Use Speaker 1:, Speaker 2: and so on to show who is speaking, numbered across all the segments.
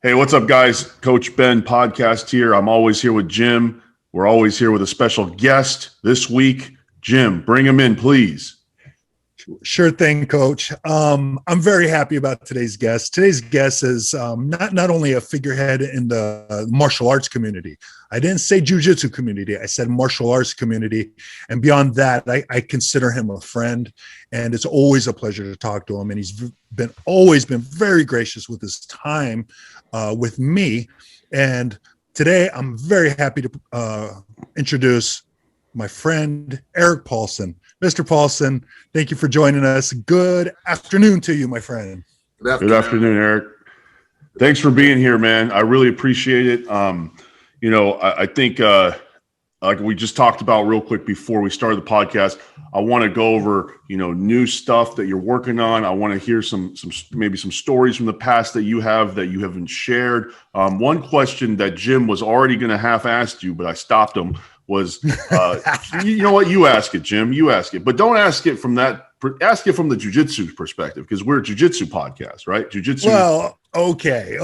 Speaker 1: Hey, what's up, guys? Coach Ben podcast here. I'm always here with Jim. We're always here with a special guest this week. Jim, bring him in, please.
Speaker 2: Sure thing, Coach. I'm very happy about today's guest. Today's guest is not only a figurehead in the martial arts community. I didn't say Jiu-Jitsu community. I said martial arts community. And beyond that, I consider him a friend. And it's always a pleasure to talk to him. And he's always been very gracious with his time with me. And today, I'm very happy to introduce my friend, Erik Paulson. Mr. Paulson, thank you for joining us. Good afternoon to you, my friend.
Speaker 1: Good afternoon, Erik. Thanks for being here, man. I really appreciate it. I think like we just talked about real quick before we started the podcast, I want to go over, new stuff that you're working on. I want to hear maybe some stories from the past that you haven't shared. One question that Jim was already going to half ask you, but I stopped him, was, you know what? You ask it, Jim. You ask it, but don't ask it from that. Ask it from the jiu-jitsu perspective, because we're a jiu-jitsu podcast, right? Jiu-jitsu.
Speaker 2: Well, okay.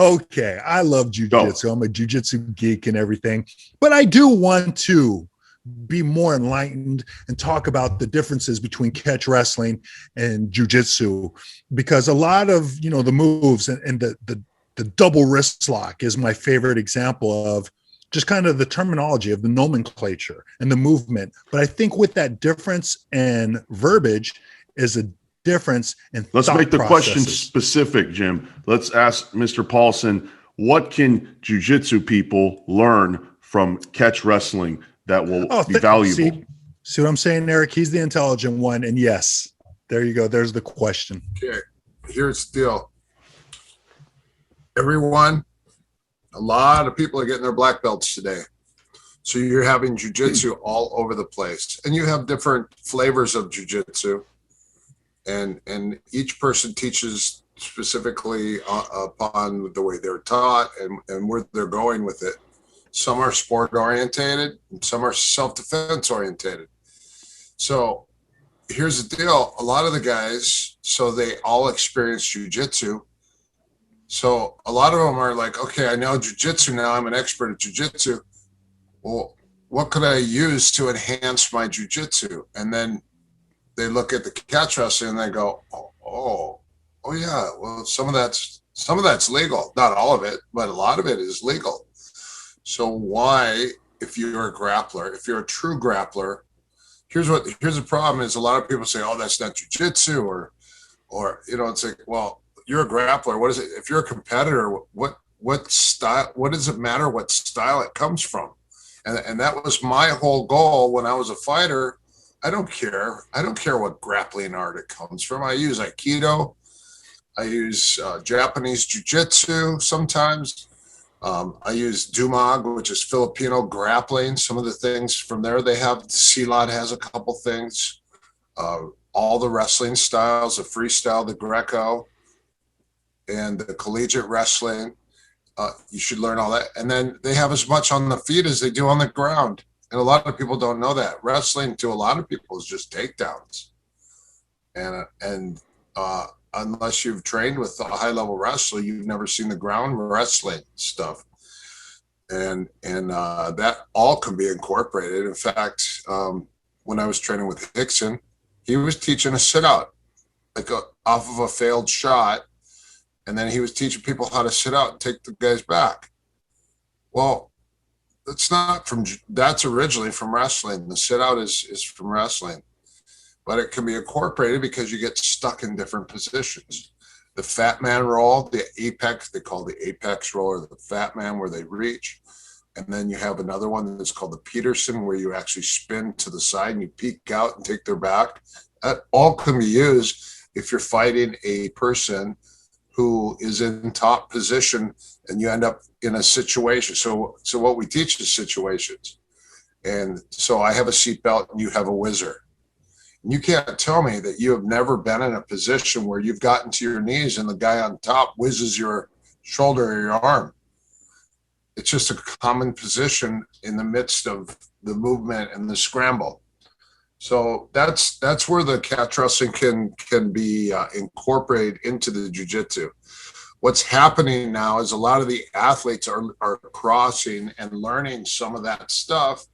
Speaker 2: I love jiu-jitsu. I'm a jiu-jitsu geek and everything, but I do want to be more enlightened and talk about the differences between catch wrestling and jiu-jitsu, because a lot of, the moves and the double wrist lock is my favorite example of just kind of the terminology of the nomenclature and the movement. But I think with that difference in verbiage is a difference in
Speaker 1: Let's make the
Speaker 2: processes.
Speaker 1: Question specific, Jim. Let's ask Mr. Paulson, what can jiu-jitsu people learn from catch wrestling that will be valuable?
Speaker 2: See what I'm saying, Erik? He's the intelligent one. And yes, there you go. There's the question.
Speaker 3: Okay, here's the deal. Everyone, a lot of people are getting their black belts today. So you're having jiu-jitsu all over the place. And you have different flavors of jiu-jitsu. And each person teaches specifically upon the way they're taught and where they're going with it. Some are sport orientated and some are self-defense orientated. So here's the deal. A lot of the guys, so they all experience jiu-jitsu. So a lot of them are like, okay, I know jiu-jitsu now. I'm an expert at jiu-jitsu. Well, what could I use to enhance my jiu-jitsu? And then they look at the catch wrestling and they go, oh yeah. Well, some of that's legal. Not all of it, but a lot of it is legal. So why, if you're a grappler, if you're a true grappler, here's the problem is a lot of people say, oh, that's not jiu-jitsu or it's like, well, you're a grappler. What is it? If you're a competitor, what style, what does it matter what style it comes from? And that was my whole goal when I was a fighter. I don't care. I don't care what grappling art it comes from. I use Aikido. I use Japanese Jiu-Jitsu sometimes. I use Dumag, which is Filipino grappling. Some of the things from there they have. The Silat has a couple things. All the wrestling styles, the freestyle, the Greco, and the collegiate wrestling. You should learn all that. And then they have as much on the feet as they do on the ground. And a lot of people don't know that. Wrestling to a lot of people is just takedowns. And unless you've trained with a high-level wrestler, you've never seen the ground wrestling stuff. And that all can be incorporated. In fact, when I was training with Hickson, he was teaching a sit-out, like off of a failed shot. And then he was teaching people how to sit out and take the guys back. Well, that's originally from wrestling. The sit out is from wrestling, but it can be incorporated because you get stuck in different positions. The fat man roll, the apex, they call the apex roll, or the fat man where they reach. And then you have another one that's called the Peterson, where you actually spin to the side and you peek out and take their back. That all can be used if you're fighting a person who is in top position and you end up in a situation. So what we teach is situations. And so I have a seatbelt and you have a whizzer. And you can't tell me that you have never been in a position where you've gotten to your knees and the guy on top whizzes your shoulder or your arm. It's just a common position in the midst of the movement and the scramble. So that's where the catch wrestling can be incorporated into the jiu-jitsu. What's happening now is a lot of the athletes are crossing and learning some of that stuff.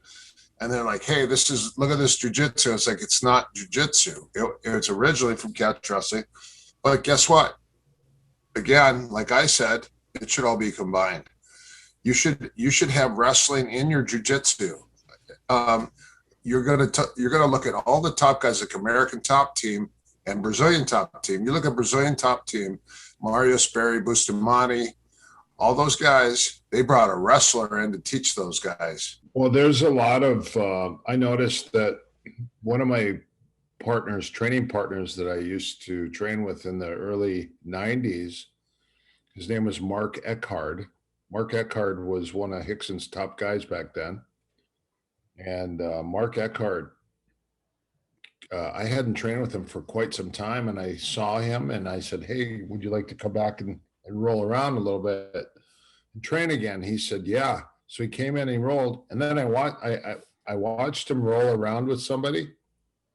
Speaker 3: And they're like, hey, look at this jujitsu. It's like, it's not jujitsu. It's originally from catch wrestling. But guess what? Again, like I said, it should all be combined. You should have wrestling in your jujitsu. You're gonna look at all the top guys, like American top team and Brazilian top team. You look at Brazilian top team, Mario Sperry, Bustamante, all those guys. They brought a wrestler in to teach those guys.
Speaker 4: Well, there's a lot of. I noticed that one of my training partners that I used to train with in the early '90s, his name was Mark Eckhard. Mark Eckhard was one of Hickson's top guys back then. And Mark Eckhart, I hadn't trained with him for quite some time, and I saw him and I said, hey, would you like to come back and roll around a little bit and train again? He said, yeah. So he came in and he rolled, and then I watched him roll around with somebody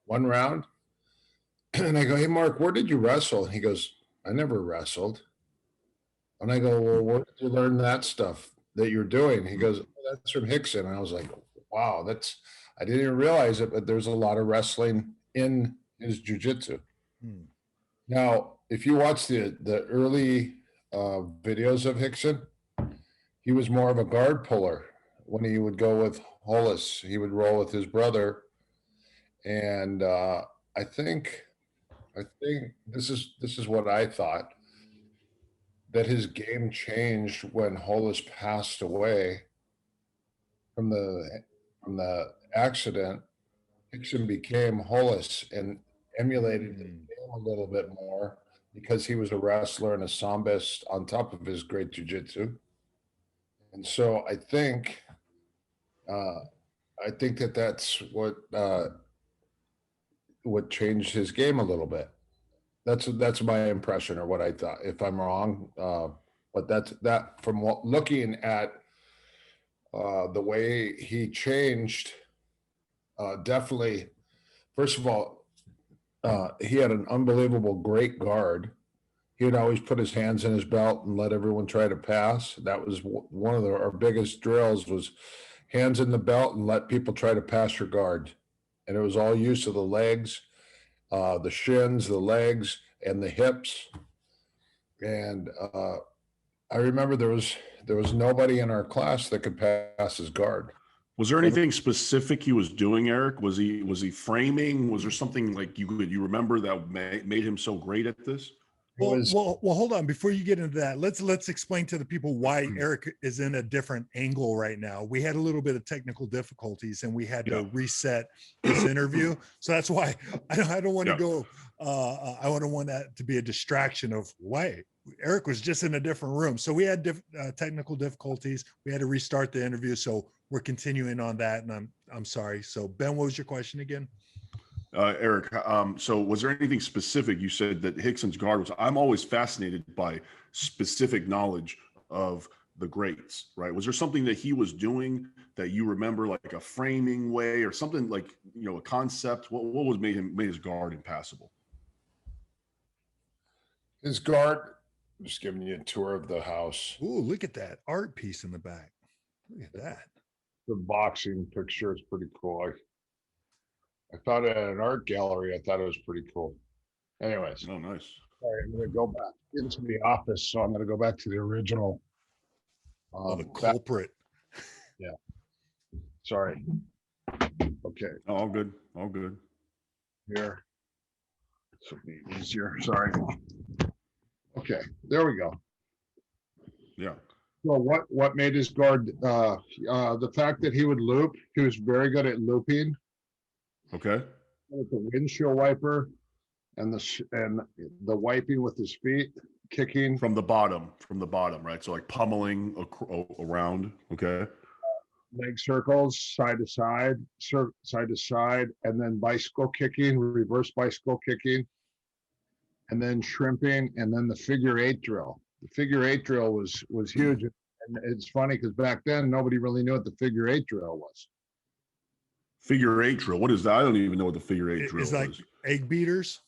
Speaker 4: one round, and I go, hey, Mark, where did you wrestle? And he goes, I never wrestled. And I go, well, where did you learn that stuff that you're doing? He goes, that's from Hickson. And I was like, wow, I didn't even realize it, but there's a lot of wrestling in his jiu-jitsu. Now, if you watch the early videos of Hickson, he was more of a guard puller. When he would go with Hollis, he would roll with his brother. And I think this is what I thought, that his game changed when Hollis passed away from the accident. Hickson became Hollis and emulated his game a little bit more because he was a wrestler and a sambist on top of his great jiu-jitsu. And so I think that that's what changed his game a little bit. That's my impression, or what I thought. If I'm wrong, but that from looking at the way he changed, definitely. First of all, he had an unbelievable great guard. He would always put his hands in his belt and let everyone try to pass. That was one of our biggest drills, was hands in the belt and let people try to pass your guard. And it was all use of the legs, the shins, the legs, and the hips. And I remember there was nobody in our class that could pass his guard.
Speaker 1: Was there anything specific he was doing, Eric? Was he framing? Was there something like you remember that made him so great at this?
Speaker 2: Well, hold on. Before you get into that, let's explain to the people why Eric is in a different angle right now. We had a little bit of technical difficulties, and we had to reset this interview. So that's why I don't want to go. I wouldn't want that to be a distraction of why Eric was just in a different room. So we had technical difficulties. We had to restart the interview. So we're continuing on that, and I'm sorry. So Ben, what was your question again?
Speaker 1: Eric, so was there anything specific? You said that Hickson's guard was. I'm always fascinated by specific knowledge of the greats, right? Was there something that he was doing that you remember, like a framing way or something, like, a concept? What was made his guard impassable?
Speaker 4: His guard. I'm just giving you a tour of the house.
Speaker 2: Ooh, look at that art piece in the back. Look at that.
Speaker 4: The boxing picture is pretty cool. I thought at an art gallery, I thought it was pretty cool. Anyways.
Speaker 1: Oh, nice.
Speaker 4: All right, I'm going to go back into the office. So I'm going to go back to the original.
Speaker 2: The culprit.
Speaker 4: Yeah. Sorry. Okay.
Speaker 1: Oh, all good. All good.
Speaker 4: Here. This will be easier. Sorry. Okay. There we go.
Speaker 1: Yeah.
Speaker 4: So what made his guard? The fact that he would loop. He was very good at looping.
Speaker 1: Okay.
Speaker 4: With the windshield wiper and the wiping with his feet, kicking
Speaker 1: from the bottom, right? So like pummeling around. Okay.
Speaker 4: Leg circles, side to side, and then bicycle kicking, reverse bicycle kicking, and then shrimping, and then the figure eight drill. The figure eight drill was huge, and it's funny because back then nobody really knew what the figure eight drill was.
Speaker 1: Figure eight drill. What is that? I don't even know what the figure eight drill is.
Speaker 2: Like egg beaters,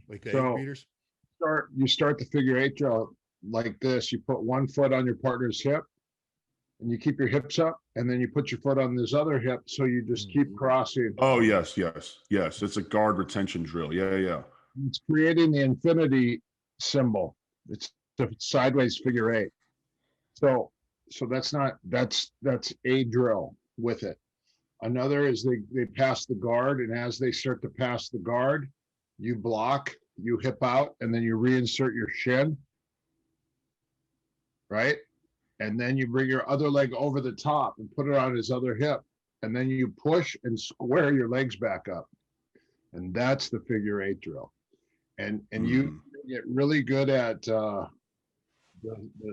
Speaker 2: like the egg beaters.
Speaker 4: You start the figure eight drill. like this. You put one foot on your partner's hip and you keep your hips up, and then you put your foot on this other hip. So you just keep crossing.
Speaker 1: Oh, yes. It's a guard retention drill. Yeah.
Speaker 4: It's creating the infinity symbol. It's the sideways figure eight. So that's a drill with it. Another is they pass the guard, and as they start to pass the guard, you block, you hip out, and then you reinsert your shin, right? And then you bring your other leg over the top and put it on his other hip, and then you push and square your legs back up, and that's the figure eight drill. And you get really good at the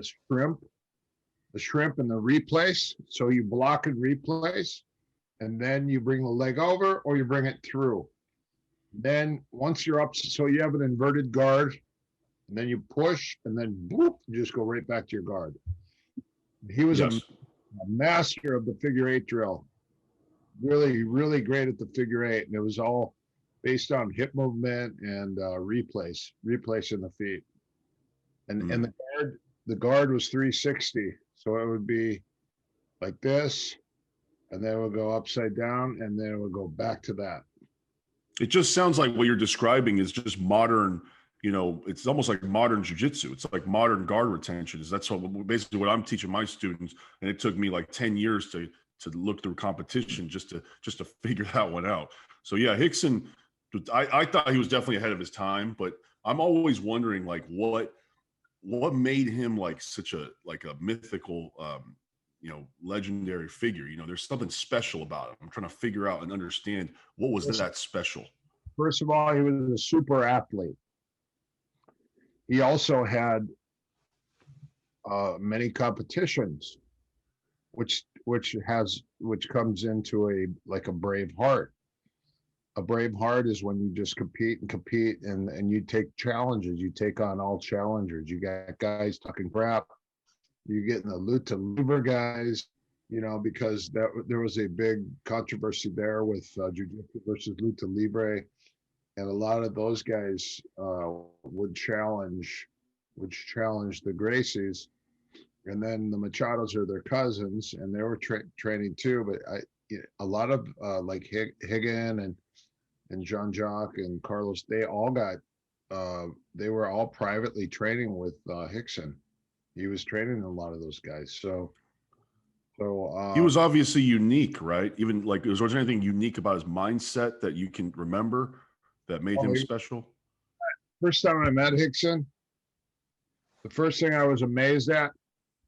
Speaker 4: shrimp and the replace. So you block and replace, and then you bring the leg over or you bring it through. Then once you're up, so you have an inverted guard, and then you push, and then boop, you just go right back to your guard. He was a master of the figure eight drill. Really, really great at the figure eight, and it was all based on hip movement and replace in the feet. And the guard was 360, so it would be like this, and then it would go upside down, and then it would go back to that.
Speaker 1: It just sounds like what you're describing is just modern, it's almost like modern jiu-jitsu. It's like modern guard retention. That's basically what I'm teaching my students. And it took me like 10 years to look through competition just to figure that one out. So yeah, Rickson, I thought he was definitely ahead of his time, but I'm always wondering like what made him like such a mythical, legendary figure. There's something special about him. I'm trying to figure out and understand what was that special.
Speaker 4: First of all, he was a super athlete. He also had many competitions, which comes into a brave heart. A brave heart is when you just compete and you take challenges. You take on all challengers. You got guys talking crap. You get in the luta libre guys, because there was a big controversy there with jiu-jitsu versus luta libre, and a lot of those guys would challenge the Gracies, and then the Machados are their cousins, and they were training too. But a lot of like Higgin and Jean-Jacques and Carlos, they were all privately training with Rickson. He was training a lot of those guys. So
Speaker 1: he was obviously unique, right? Even like, was there anything unique about his mindset that you can remember that made him special?
Speaker 4: First time I met Rickson, the first thing I was amazed at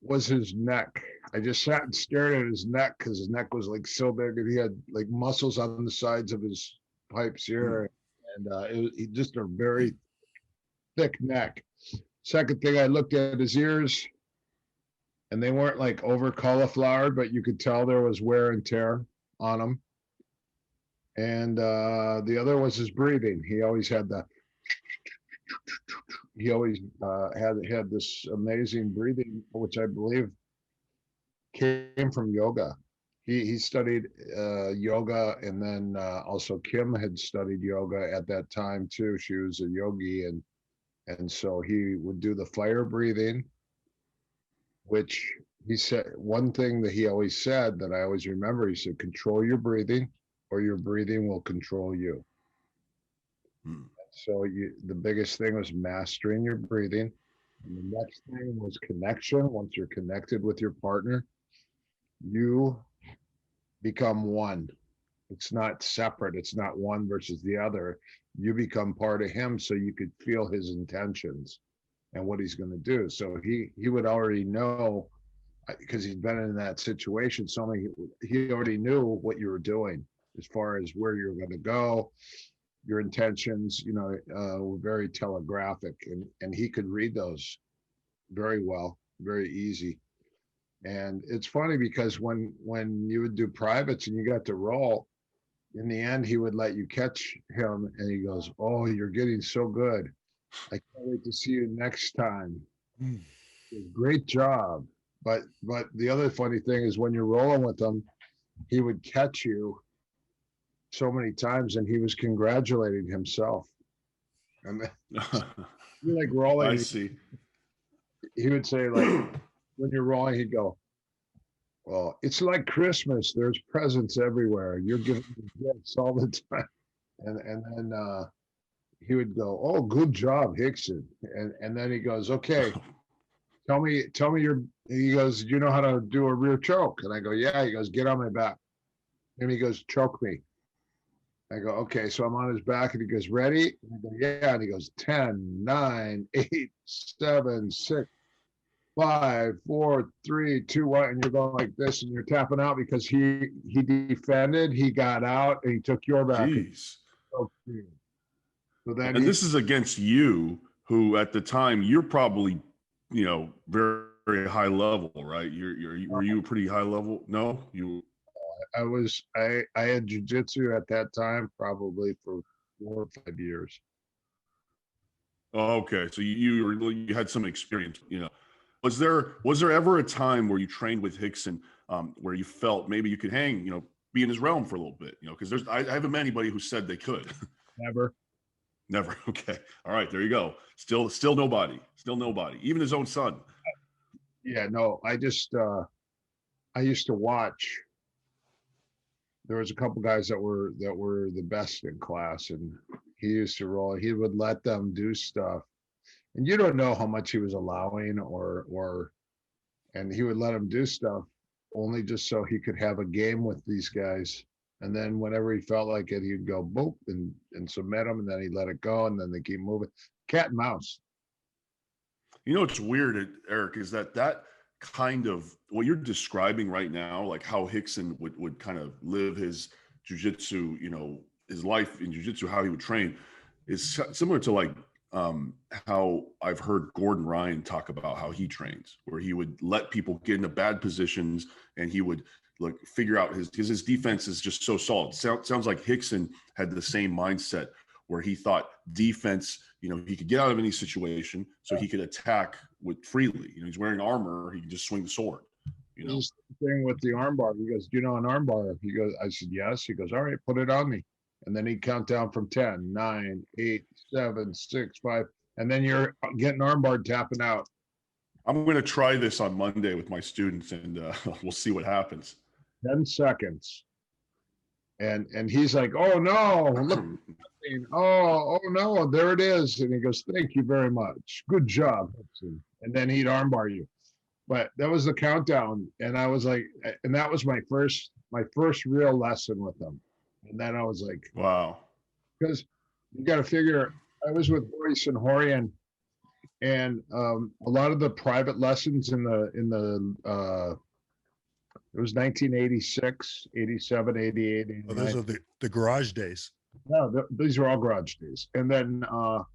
Speaker 4: was his neck. I just sat and stared at his neck because his neck was like so big, and he had like muscles on the sides of his pipes here, and he just a very thick neck. Second thing, I looked at his ears, and they weren't like over cauliflowered, but you could tell there was wear and tear on them. And the other was his breathing. He always had had this amazing breathing, which I believe came from yoga. He studied yoga, and then also Kim had studied yoga at that time too. She was a yogi, and so he would do the fire breathing, which he said, one thing that he always said that I always remember, he said, control your breathing or your breathing will control you. So the biggest thing was mastering your breathing. And the next thing was connection. Once you're connected with your partner, you become one. It's not separate. It's not one versus the other. You become part of him, so you could feel his intentions and what he's going to do. So he would already know, because he'd been in that situation. So he already knew what you were doing as far as where you're going to go. Your intentions, were very telegraphic, and he could read those very well, very easy. And it's funny because when you would do privates and you got to roll, in the end, he would let you catch him, and he goes, "Oh, you're getting so good. I can't wait to see you next time. Great job." But the other funny thing is when you're rolling with him, he would catch you so many times, and he was congratulating himself. And you're like rolling.
Speaker 1: I see.
Speaker 4: he would say, like, when you're rolling, he'd go, well, it's like Christmas. There's presents everywhere. You're giving me gifts all the time. And then he would go, oh, good job, Hickson. And then he goes, okay, tell me he goes, you know how to do a rear choke? And I go, yeah. He goes, get on my back. And he goes, choke me. I go, okay. So I'm on his back and he goes, ready? And I go, yeah. And he goes, 10, 9, 8, 7, 6, 5, 4, 3, 2, 1. And you're going like this and you're tapping out because he defended, he got out, and he took your back.
Speaker 1: Jeez.
Speaker 4: So then
Speaker 1: And this is against you, who at the time you're probably, very, very high level, right? Were you pretty high level? No, you.
Speaker 4: I had jiu-jitsu at that time probably for 4 or 5 years.
Speaker 1: Oh, okay. So you had some experience, Was there ever a time where you trained with Hickson, where you felt maybe you could hang, be in his realm for a little bit, because I haven't met anybody who said they could.
Speaker 4: Never.
Speaker 1: Never. Okay. All right. There you go. Still nobody. Still nobody. Even his own son.
Speaker 4: Yeah. No. I used to watch. There was a couple guys that were the best in class, and he used to roll. He would let them do stuff, and you don't know how much he was allowing, and he would let them do stuff only just so he could have a game with these guys. And then whenever he felt like it, he'd go boop and submit them, and then he'd let it go, and then they keep moving. Cat and mouse.
Speaker 1: What's weird, Eric, is that kind of what you're describing right now, like how Hickson would kind of live his jiu-jitsu, his life in jiu-jitsu, how he would train, is similar to like how I've heard Gordon Ryan talk about how he trains, where he would let people get into bad positions and he would like figure out his defense is just so solid. Sounds like Hickson had the same mindset where he thought defense, he could get out of any situation so he could attack with freely. He's wearing armor, he can just swing the sword.
Speaker 4: This thing with the armbar. He goes, do you know an armbar? He goes, I said, yes. He goes, all right, put it on me. And then he'd count down from 10, 9, 8, 7, 6, 5. And then you're getting armbar tapping out.
Speaker 1: I'm going to try this on Monday with my students, and we'll see what happens.
Speaker 4: 10 seconds. And he's like, oh, no, look. Oh, no, there it is. And he goes, thank you very much. Good job. And then he'd armbar you. But that was the countdown. And I was like, and that was my first real lesson with him. And then I was like,
Speaker 1: wow. Because
Speaker 4: you got to figure, I was with Boyce and Horian, and a lot of the private lessons in the it was 1986, 87, 88, 89.
Speaker 2: Oh, those are the garage days.
Speaker 4: No, these are all garage days. And then that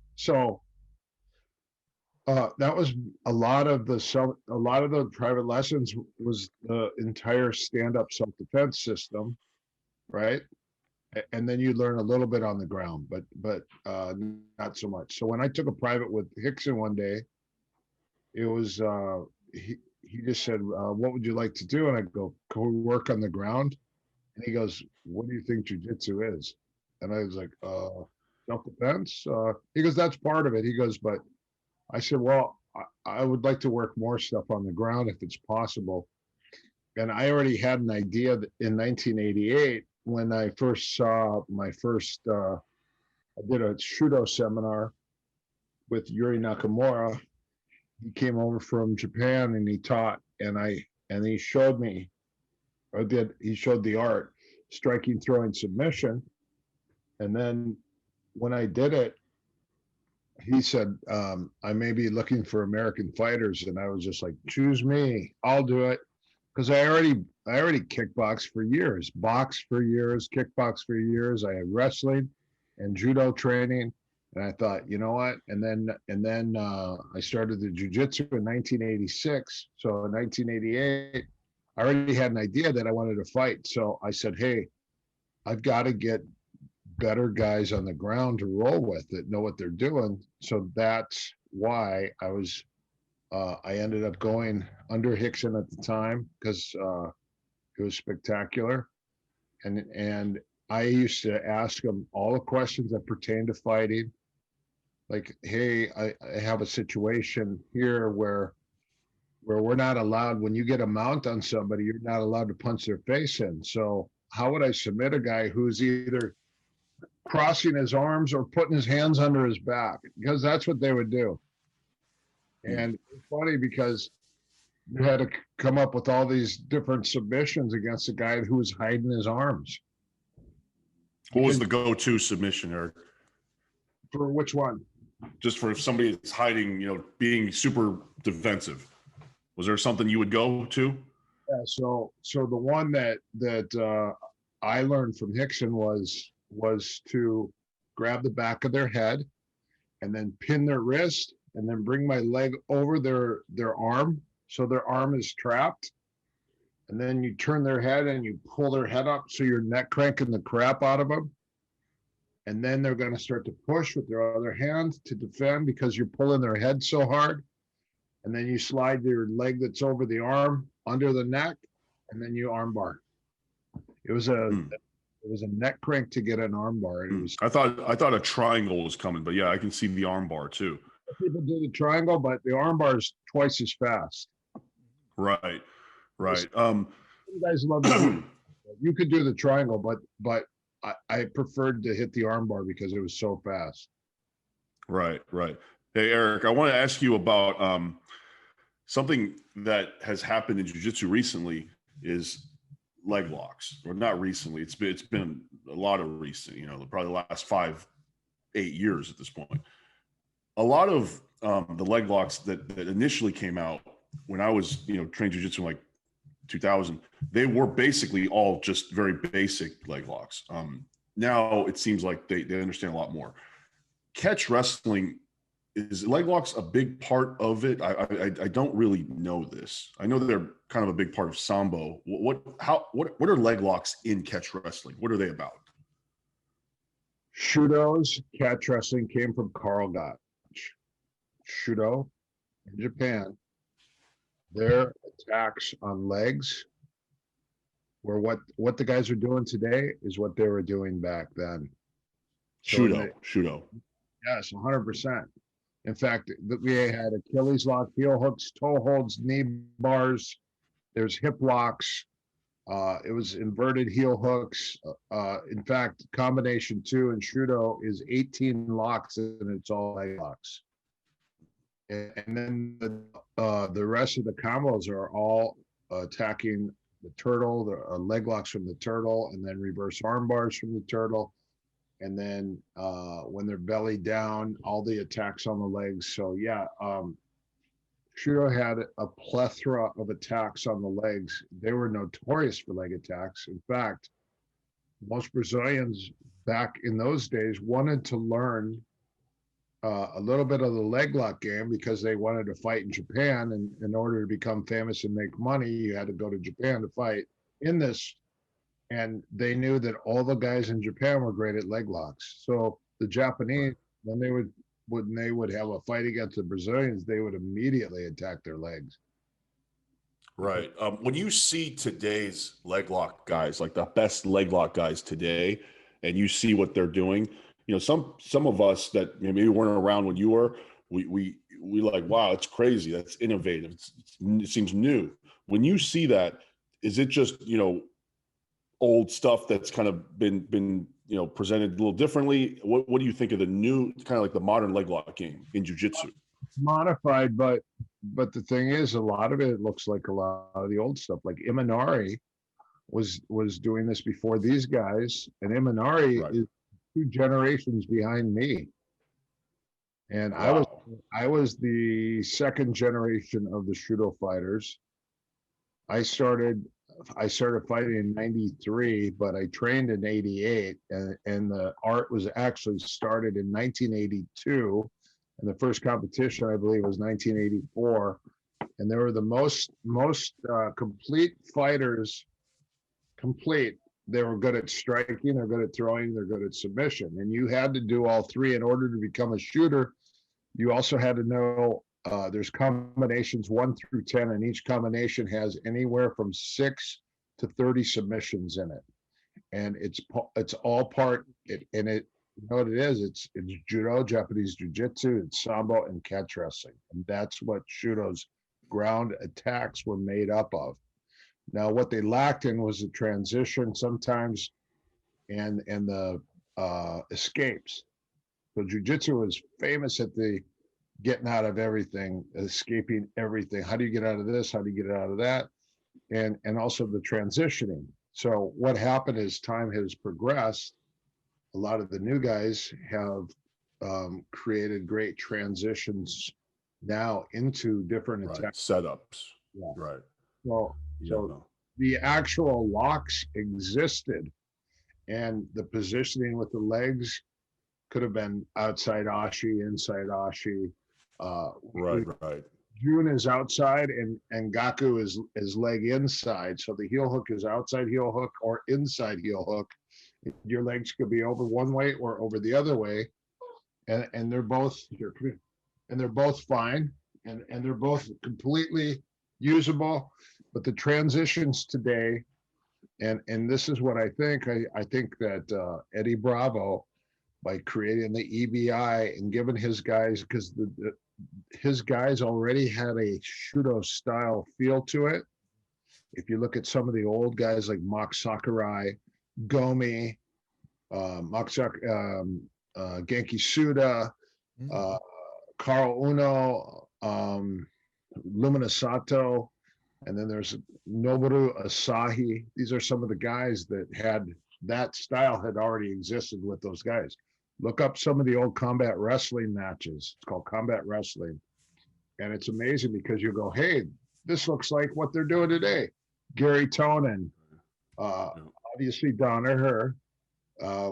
Speaker 4: was a lot of the private lessons was the entire stand-up self-defense system, right? And then you learn a little bit on the ground, but not so much. So when I took a private with Hickson one day, it was he just said, what would you like to do? And I go work on the ground. And he goes, what do you think jiu-jitsu is? And I was like, self-defense? He goes, that's part of it. He goes, but I said, well, I would like to work more stuff on the ground if it's possible. And I already had an idea that in 1988, when I first saw my first, I did a Shudo seminar with Yuri Nakamura. He came over from Japan and he taught, and he showed me, he showed the art, striking, throwing, submission. And then when I did it, he said, I may be looking for American fighters. And I was just like, choose me, I'll do it. Because I already kickboxed for years, boxed for years, kickboxed for years. I had wrestling and judo training. And I thought, you know what? And then I started the jiu-jitsu in 1986. So in 1988, I already had an idea that I wanted to fight. So I said, hey, I've got to get better guys on the ground to roll with that know what they're doing. So that's why I ended up going under Hickson at the time, because it was spectacular. And I used to ask him all the questions that pertain to fighting. Like, hey, I have a situation here where where we're not allowed, when you get a mount on somebody, you're not allowed to punch their face in. So how would I submit a guy who's either crossing his arms or putting his hands under his back? Because that's what they would do. And it's funny because you had to come up with all these different submissions against a guy who was hiding his arms.
Speaker 1: What was the go-to submission, Eric?
Speaker 4: For which one?
Speaker 1: Just for if somebody that's hiding, being super defensive. Was there something you would go to?
Speaker 4: Yeah, so the one that I learned from Hickson was to grab the back of their head and then pin their wrist and then bring my leg over their arm so their arm is trapped. And then you turn their head and you pull their head up so you're neck cranking the crap out of them. And then they're going to start to push with their other hand to defend because you're pulling their head so hard. And then you slide your leg that's over the arm under the neck, and then you armbar. It was a neck crank to get an armbar. And it was.
Speaker 1: I thought a triangle was coming, but yeah, I can see the armbar too.
Speaker 4: People do the triangle, but the armbar is twice as fast.
Speaker 1: Right.
Speaker 4: You guys love that. You could do the triangle, but I preferred to hit the armbar because it was so fast.
Speaker 1: Right. Hey, Eric, I want to ask you about something that has happened in jiu-jitsu recently is leg locks. Or not recently. It's been a lot of recent, probably the last 5-8 years at this point. A lot of the leg locks that initially came out when I was, trained jiu-jitsu in like 2000, they were basically all just very basic leg locks. Now it seems like they understand a lot more. Catch wrestling, is leg locks a big part of it? I don't really know this. I know that they're kind of a big part of Sambo. What are leg locks in catch wrestling? What are they about?
Speaker 4: Shudo's catch wrestling came from Carl Gotch. Shudo in Japan, their attacks on legs were what the guys are doing today is what they were doing back then.
Speaker 1: Shudo.
Speaker 4: Yes, 100%. In fact, we had Achilles lock, heel hooks, toe holds, knee bars. There's hip locks. It was inverted heel hooks. In fact, combination 2 in Shudo is 18 locks, and it's all leg locks. And then the rest of the combos are all attacking the turtle, the leg locks from the turtle, and then reverse arm bars from the turtle. And then when they're belly down, all the attacks on the legs. So yeah, Shudo had a plethora of attacks on the legs. They were notorious for leg attacks. In fact, most Brazilians back in those days wanted to learn a little bit of the leg lock game because they wanted to fight in Japan. And in order to become famous and make money, you had to go to Japan to fight in this. And they knew that all the guys in Japan were great at leg locks. So the Japanese, when they would have a fight against the Brazilians, they would immediately attack their legs.
Speaker 1: Right. When you see today's leg lock guys, like the best leg lock guys today, and you see what they're doing, some of us that maybe weren't around when you were, we like, wow, it's crazy. That's innovative. It seems new. When you see that, is it just, old stuff that's kind of been presented a little differently? What do you think of the new, kind of like the modern leg lock game in jiu-jitsu?
Speaker 4: It's modified, but the thing is, a lot of it looks like a lot of the old stuff. Like Imanari was doing this before these guys, and Imanari is 2 generations behind me. And wow. I was the 2nd generation of the Shudo fighters. I started fighting in 93, but I trained in 88, and the art was actually started in 1982, and the first competition, I believe, was 1984, and they were the most complete fighters. They were good at striking, they're good at throwing, they're good at submission, and you had to do all 3 in order to become a shooter. You also had to know there's combinations 1 through 10, and each combination has anywhere from 6 to 30 submissions in it, and it's all part. You know what it is? It's judo, Japanese jiu-jitsu, it's sambo, and catch wrestling, and that's what Shudo's ground attacks were made up of. Now, what they lacked in was the transition sometimes and the escapes. So jiu-jitsu is famous at the getting out of everything, escaping everything. How do you get out of this? How do you get out of that? And also the transitioning. So what happened as time has progressed, a lot of the new guys have created great transitions now into different
Speaker 1: Right.
Speaker 4: attacks.
Speaker 1: Setups.
Speaker 4: Yeah.
Speaker 1: Right.
Speaker 4: So
Speaker 1: Yeah.
Speaker 4: the actual locks existed, and the positioning with the legs could have been outside ashi, inside ashi.
Speaker 1: Right.
Speaker 4: Jun is outside and Gaku is leg inside. So the heel hook is outside heel hook or inside heel hook. Your legs could be over one way or over the other way. And they're both fine and they're both completely usable. But the transitions today, and this is what I think. I think that Eddie Bravo, by creating the EBI and giving his guys, because his guys already had a Shudo style feel to it. If you look at some of the old guys like Mock Sakurai, Gomi, Genki Suda, Carl Uno, Lumina Sato, and then there's Noboru Asahi. These are some of the guys that had that style had already existed with those guys. Look up some of the old combat wrestling matches. It's called combat wrestling. And it's amazing because you go, hey, this looks like what they're doing today. Gary Tonin, obviously Danaher,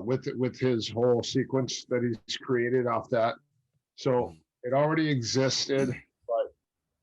Speaker 4: with his whole sequence that he's created off that. So it already existed, but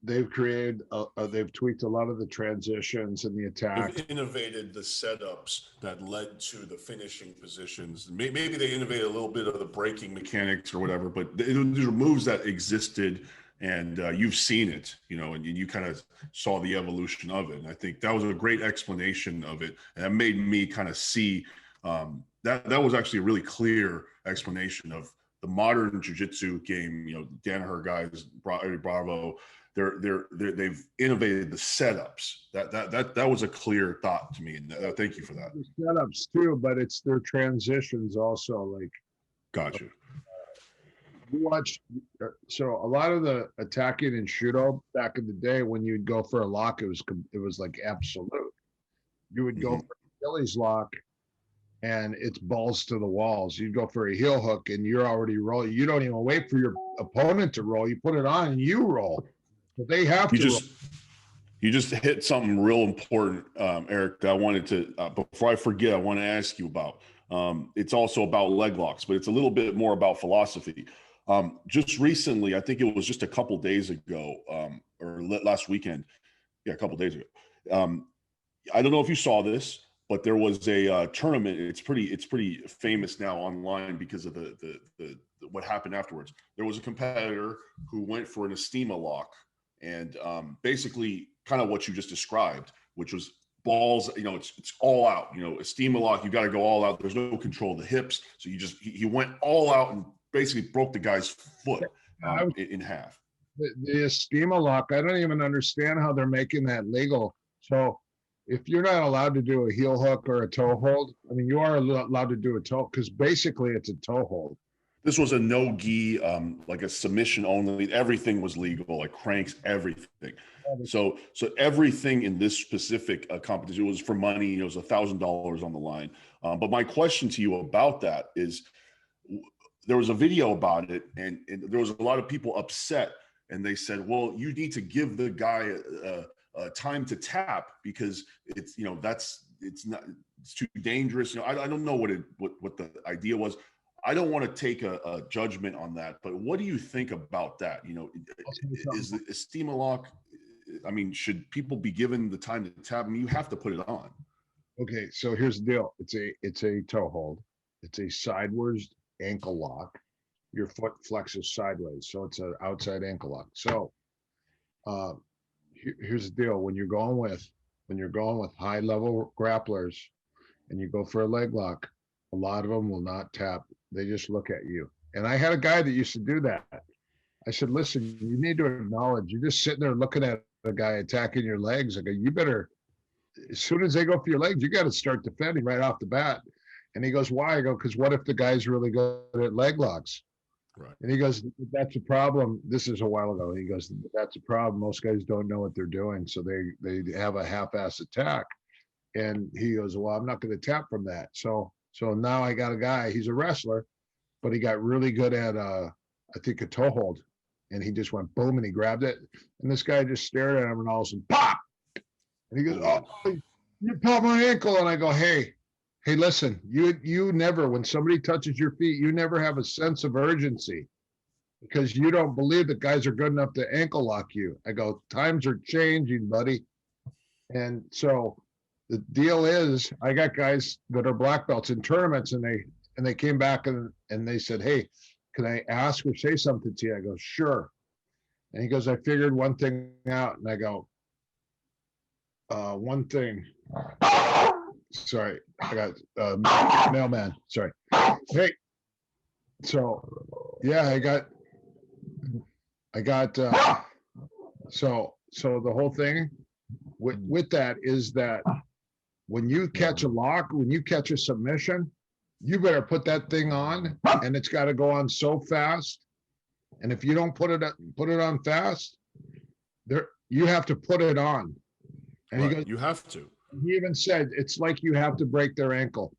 Speaker 4: they've created, they've tweaked a lot of the transitions and the attack.
Speaker 1: They've innovated the setups that led to the finishing positions. Maybe they innovated a little bit of the breaking mechanics or whatever, but these are moves that existed, and you've seen it, and you kind of saw the evolution of it. And I think that was a great explanation of it, and that made me kind of see that was actually a really clear explanation of the modern jiu-jitsu game. Danaher guys, Bravo. They've innovated the setups. That was a clear thought to me, and thank you for that.
Speaker 4: The setups too, but it's their transitions also. Like,
Speaker 1: gotcha.
Speaker 4: You watch. So a lot of the attacking in Shudo back in the day, when you'd go for a lock, it was like absolute. You would go for a Achilles lock, and it's balls to the walls. You'd go for a heel hook, and you're already rolling. You don't even wait for your opponent to roll. You put it on, and you roll. But they have to.
Speaker 1: You just hit something real important, Erik, that I wanted to, before I forget, I want to ask you about. It's also about leg locks, but it's a little bit more about philosophy. Just recently, I think it was just a couple days ago, or last weekend. Yeah, a couple days ago. I don't know if you saw this, but there was a tournament. It's pretty famous now online because of the what happened afterwards. There was a competitor who went for an Estima lock, and basically kind of what you just described, which was balls. It's all out. Estima lock, you got to go all out. There's no control of the hips, so he went all out and basically broke the guy's foot in half.
Speaker 4: The Estima lock, I don't even understand how they're making that legal. So if you're not allowed to do a heel hook or a toe hold, I mean, you are allowed to do a toe, because basically it's a toe hold.
Speaker 1: This was a no-gi, like a submission only. Everything was legal, like cranks, everything. So everything in this specific competition was for money. It was $1,000 on the line. But my question to you about that is, there was a video about it, and there was a lot of people upset, and they said, well, you need to give the guy time to tap, because it's too dangerous. I don't know what the idea was. I don't want to take a judgment on that, but what do you think about that? Is the Estima lock, I mean, should people be given the time to tap? I mean, you have to put it on.
Speaker 4: Okay, so here's the deal. It's a toe hold. It's a sideways ankle lock. Your foot flexes sideways, so it's an outside ankle lock. So here's the deal. When you're going with high level grapplers and you go for a leg lock, a lot of them will not tap. They just look at you. And I had a guy that used to do that. I said, listen, you need to acknowledge you're just sitting there looking at a guy attacking your legs. I go, you better, as soon as they go for your legs, you got to start defending right off the bat. And he goes, why? I go, because what if the guy's really good at leg locks?
Speaker 1: Right.
Speaker 4: And he goes, that's a problem. This is a while ago. He goes, that's a problem. Most guys don't know what they're doing. So they have a half-ass attack. And he goes, well, I'm not going to tap from that. So now I got a guy, he's a wrestler, but he got really good at, I think, a toe hold. And he just went boom and he grabbed it. And this guy just stared at him and all of a sudden, pop! And he goes, oh, you popped my ankle. And I go, hey, listen, you never, when somebody touches your feet, you never have a sense of urgency because you don't believe that guys are good enough to ankle lock you. I go, times are changing, buddy. And so the deal is I got guys that are black belts in tournaments and they came back and they said, hey, can I ask or say something to you? I go, sure. And he goes, I figured one thing out. And I go, one thing. Sorry, I got mailman. Sorry. Hey, so yeah, I got so the whole thing with that is that when you catch a lock, when you catch a submission, you better put that thing on, and it's got to go on so fast. And if you don't put it on fast, you have to put it on. And
Speaker 1: Right.
Speaker 4: he goes,
Speaker 1: You have to.
Speaker 4: he even said it's like you have to break their ankle.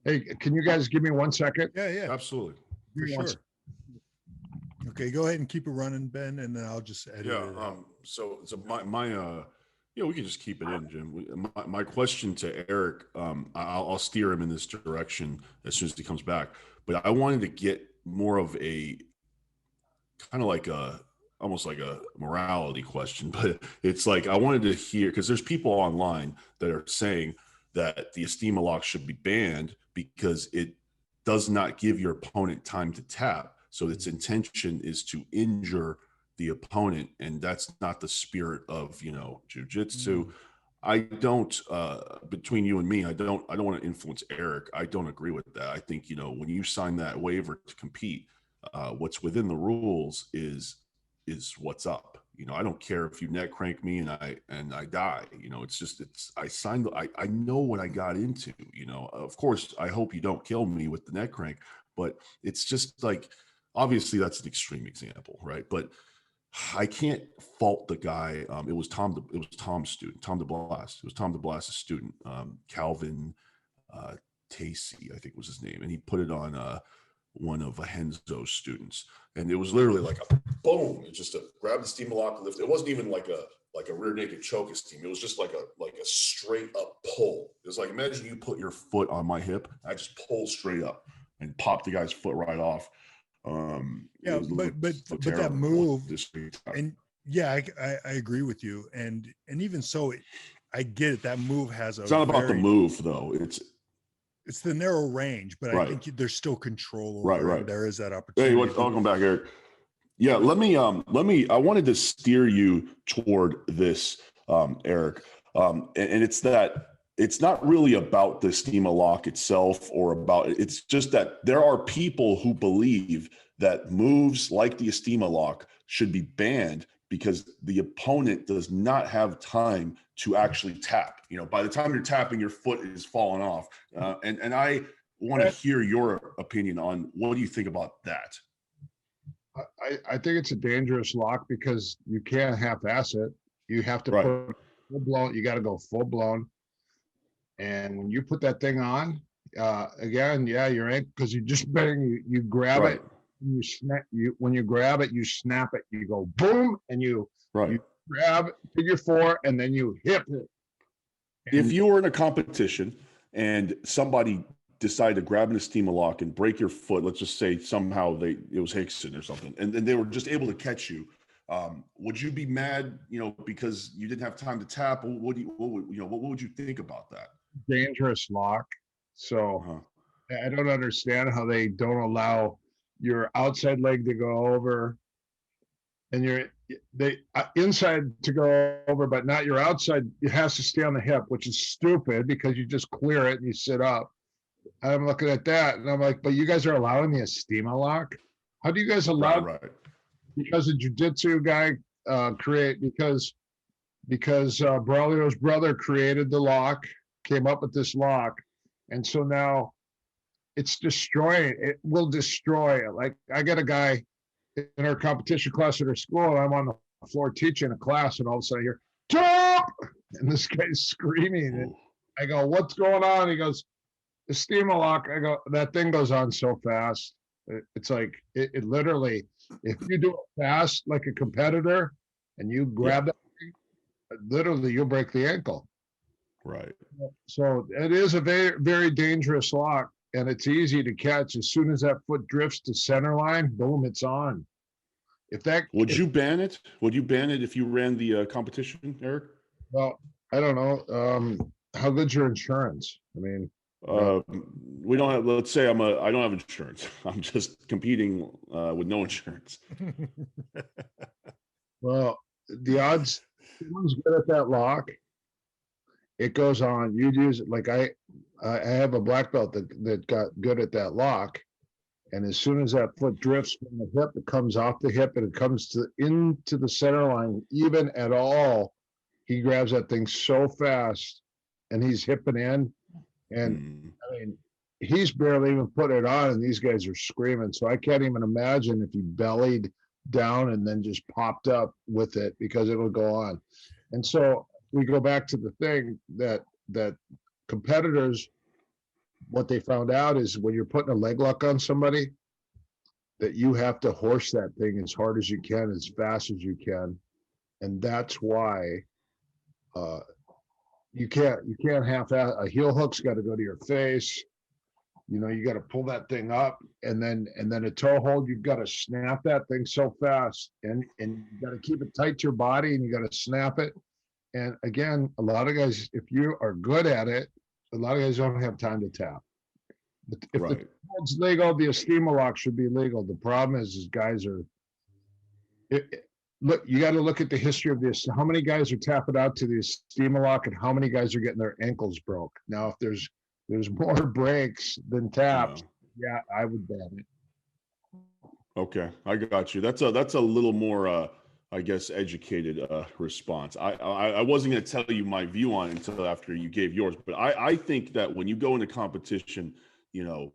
Speaker 4: Hey, can you guys give me 1 second?
Speaker 2: Yeah.
Speaker 1: Absolutely.
Speaker 2: For sure. Okay, go ahead and keep it running, Ben, and then I'll just edit
Speaker 1: Yeah.
Speaker 2: it out.
Speaker 1: So my we can just keep it in, Jim. My question to Eric, I'll steer him in this direction as soon as he comes back. But I wanted to get more of a kind of like almost like a morality question, but it's like I wanted to hear, because there's people online that are saying that the Estima lock should be banned because it does not give your opponent time to tap. So its intention is to injure the opponent, and that's not the spirit of jiu-jitsu. I don't between you and me, I don't want to influence Eric. I don't agree with that. I think when you sign that waiver to compete, what's within the rules is what's up. I don't care if you neck crank me and I die. I signed. I know what I got into. Of course, I hope you don't kill me with the neck crank, but it's just like, obviously that's an extreme example, right? But I can't fault the guy. It was Tom's student, Tom DeBlas. It was Tom DeBlas's student, Calvin Tacey, I think was his name, and he put it on one of Henzo's students, and it was literally like a boom. It just grab the steam lock, lift. It wasn't even like a rear naked choke esteem. It was just like a straight up pull. It was like, imagine you put your foot on my hip. I just pull straight up and pop the guy's foot right off.
Speaker 2: Yeah, but that move, and yeah, I agree with you, and even so, I get it. That move has
Speaker 1: it's not about the move though.
Speaker 2: It's the narrow range, but
Speaker 1: right.
Speaker 2: I think there's still control over
Speaker 1: right.
Speaker 2: it. There is that opportunity.
Speaker 1: Hey, welcome back, Eric. Yeah, let me. I wanted to steer you toward this, Eric, and it's that. It's not really about the Estima lock itself it's just that there are people who believe that moves like the Estima lock should be banned because the opponent does not have time to actually tap. By the time you're tapping, your foot is falling off. And I want to hear your opinion on what do you think about that?
Speaker 4: I think it's a dangerous lock because you can't half-ass it. You have to
Speaker 1: Right.
Speaker 4: put full blown. You got to go full blown. And when you put that thing on, again, yeah, you're in because you just you grab
Speaker 1: Right.
Speaker 4: it, you snap. When you grab it, you snap it. You go boom, and you grab figure four, and then you hit it.
Speaker 1: If you were in a competition and somebody decided to grab an Estima lock and break your foot, let's just say somehow it was Hickson or something, and they were just able to catch you, would you be mad, because you didn't have time to tap? What would you think about that?
Speaker 4: Dangerous lock. So I don't understand how they don't allow your outside leg to go over and your inside to go over, but not your outside. It has to stay on the hip, which is stupid because you just clear it and you sit up. I'm looking at that and I'm like, but you guys are allowing the Estima lock? How do you guys allow?
Speaker 1: Right.
Speaker 4: Because a jiu-jitsu guy because because Braulio's brother created the lock, came up with this lock, and so now it's destroying. It will destroy it. Like I got a guy in our competition class at our school, and I'm on the floor teaching a class, and all of a sudden I hear "Top!" and this guy's screaming, and I go, "What's going on?" He goes, "The steam lock." I go, "That thing goes on so fast. It's like it literally. If you do it fast, like a competitor, and you grab that thing, literally you'll break the ankle."
Speaker 1: Right.
Speaker 4: So it is a very, very dangerous lock, and it's easy to catch. As soon as that foot drifts to center line, boom, it's on.
Speaker 1: Would you ban it? Would you ban it if you ran the competition, Eric?
Speaker 4: Well, I don't know. How good's your insurance? I mean,
Speaker 1: we don't have. Let's say I don't have insurance. I'm just competing with no insurance.
Speaker 4: well, the odds. Someone's good at that lock. It goes on. You use it like I have a black belt that got good at that lock, and as soon as that foot drifts from the hip, it comes off the hip and it comes into the center line, even at all. He grabs that thing so fast, and he's hipping in, and I mean, he's barely even put it on, and these guys are screaming. So I can't even imagine if he bellied down and then just popped up with it, because it'll go on. And so we go back to the thing that competitors, what they found out is when you're putting a leg lock on somebody, that you have to horse that thing as hard as you can, as fast as you can, and that's why you can't have a heel hook's got to go to your face. You know, you got to pull that thing up, and then a toe hold. You've got to snap that thing so fast, and you got to keep it tight to your body, and you got to snap it. And again, a lot of guys, if you are good at it, a lot of guys don't have time to tap. If
Speaker 1: Right.
Speaker 4: the hold's legal, the Estima lock should be legal. The problem is guys are. Look, you got to look at the history of this. How many guys are tapping out to the Estima lock, and how many guys are getting their ankles broke? Now, if there's more breaks than taps, yeah, I would ban it.
Speaker 1: Okay, I got you. That's a little more, I guess, educated response. I wasn't going to tell you my view on it until after you gave yours, but I think that when you go into competition, you know,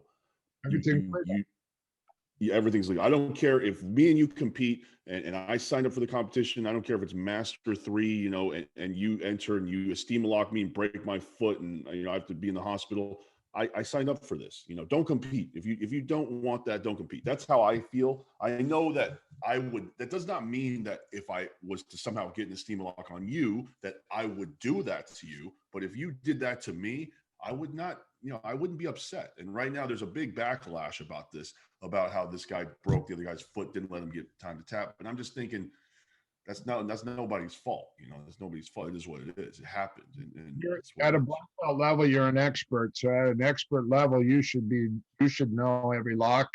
Speaker 1: everything's legal. I don't care if me and you compete and I signed up for the competition. I don't care if it's Master 3, you know, and you enter and you Estima lock me and break my foot and, you know, I have to be in the hospital. I signed up for this. You know, don't compete. If you don't want that, don't compete. That's how I feel. I know that that does not mean that if I was to somehow get an Estima lock on you, that I would do that to you. But if you did that to me, I would not, you know, I wouldn't be upset. And right now there's a big backlash about this, about how this guy broke the other guy's foot, didn't let him get time to tap. And I'm just thinking that's nobody's fault. You know, that's nobody's fault. It is what it is. It happens. And
Speaker 4: at a black belt level, you're an expert. So at an expert level, you should know every lock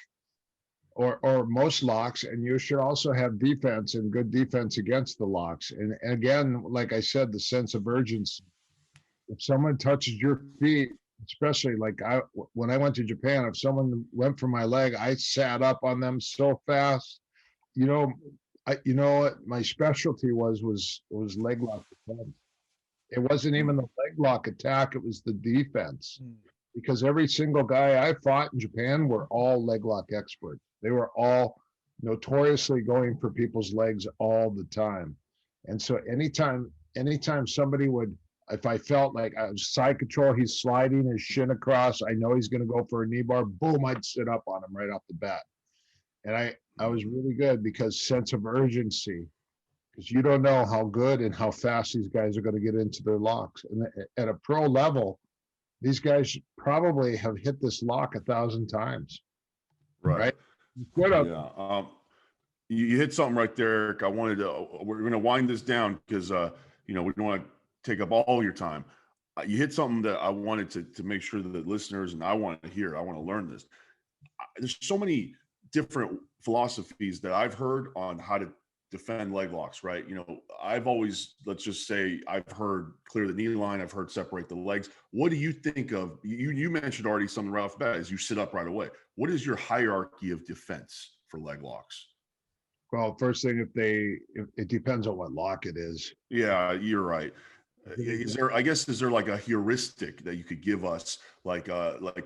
Speaker 4: or most locks, and you should also have defense and good defense against the locks. And again, like I said, the sense of urgency. If someone touches your feet, especially like when I went to Japan, if someone went for my leg, I sat up on them so fast. You know what my specialty was leg lock defense. It wasn't even the leg lock attack, it was the defense. Because every single guy I fought in Japan were all leg lock experts. They were all notoriously going for people's legs all the time. And so anytime somebody would, if I felt like I was side control, he's sliding his shin across, I know he's going to go for a knee bar, boom, I'd sit up on him right off the bat. And I was really good because sense of urgency, because you don't know how good and how fast these guys are going to get into their locks. And at a pro level, these guys probably have hit this lock 1,000 times. Right?
Speaker 1: Yeah. You hit something right there, Eric. We're going to wind this down because, you know, we don't want to take up all your time. You hit something that I wanted to make sure that the listeners and I want to hear. I want to learn this. There's so many different philosophies that I've heard on how to defend leg locks, right? You know, I've always, let's just say, I've heard clear the knee line. I've heard separate the legs. What do you think of, you mentioned already something right off the bat is you sit up right away. What is your hierarchy of defense for leg locks?
Speaker 4: Well, first thing, if it depends on what lock it is.
Speaker 1: Yeah, you're right. Is there like a heuristic that you could give us? Like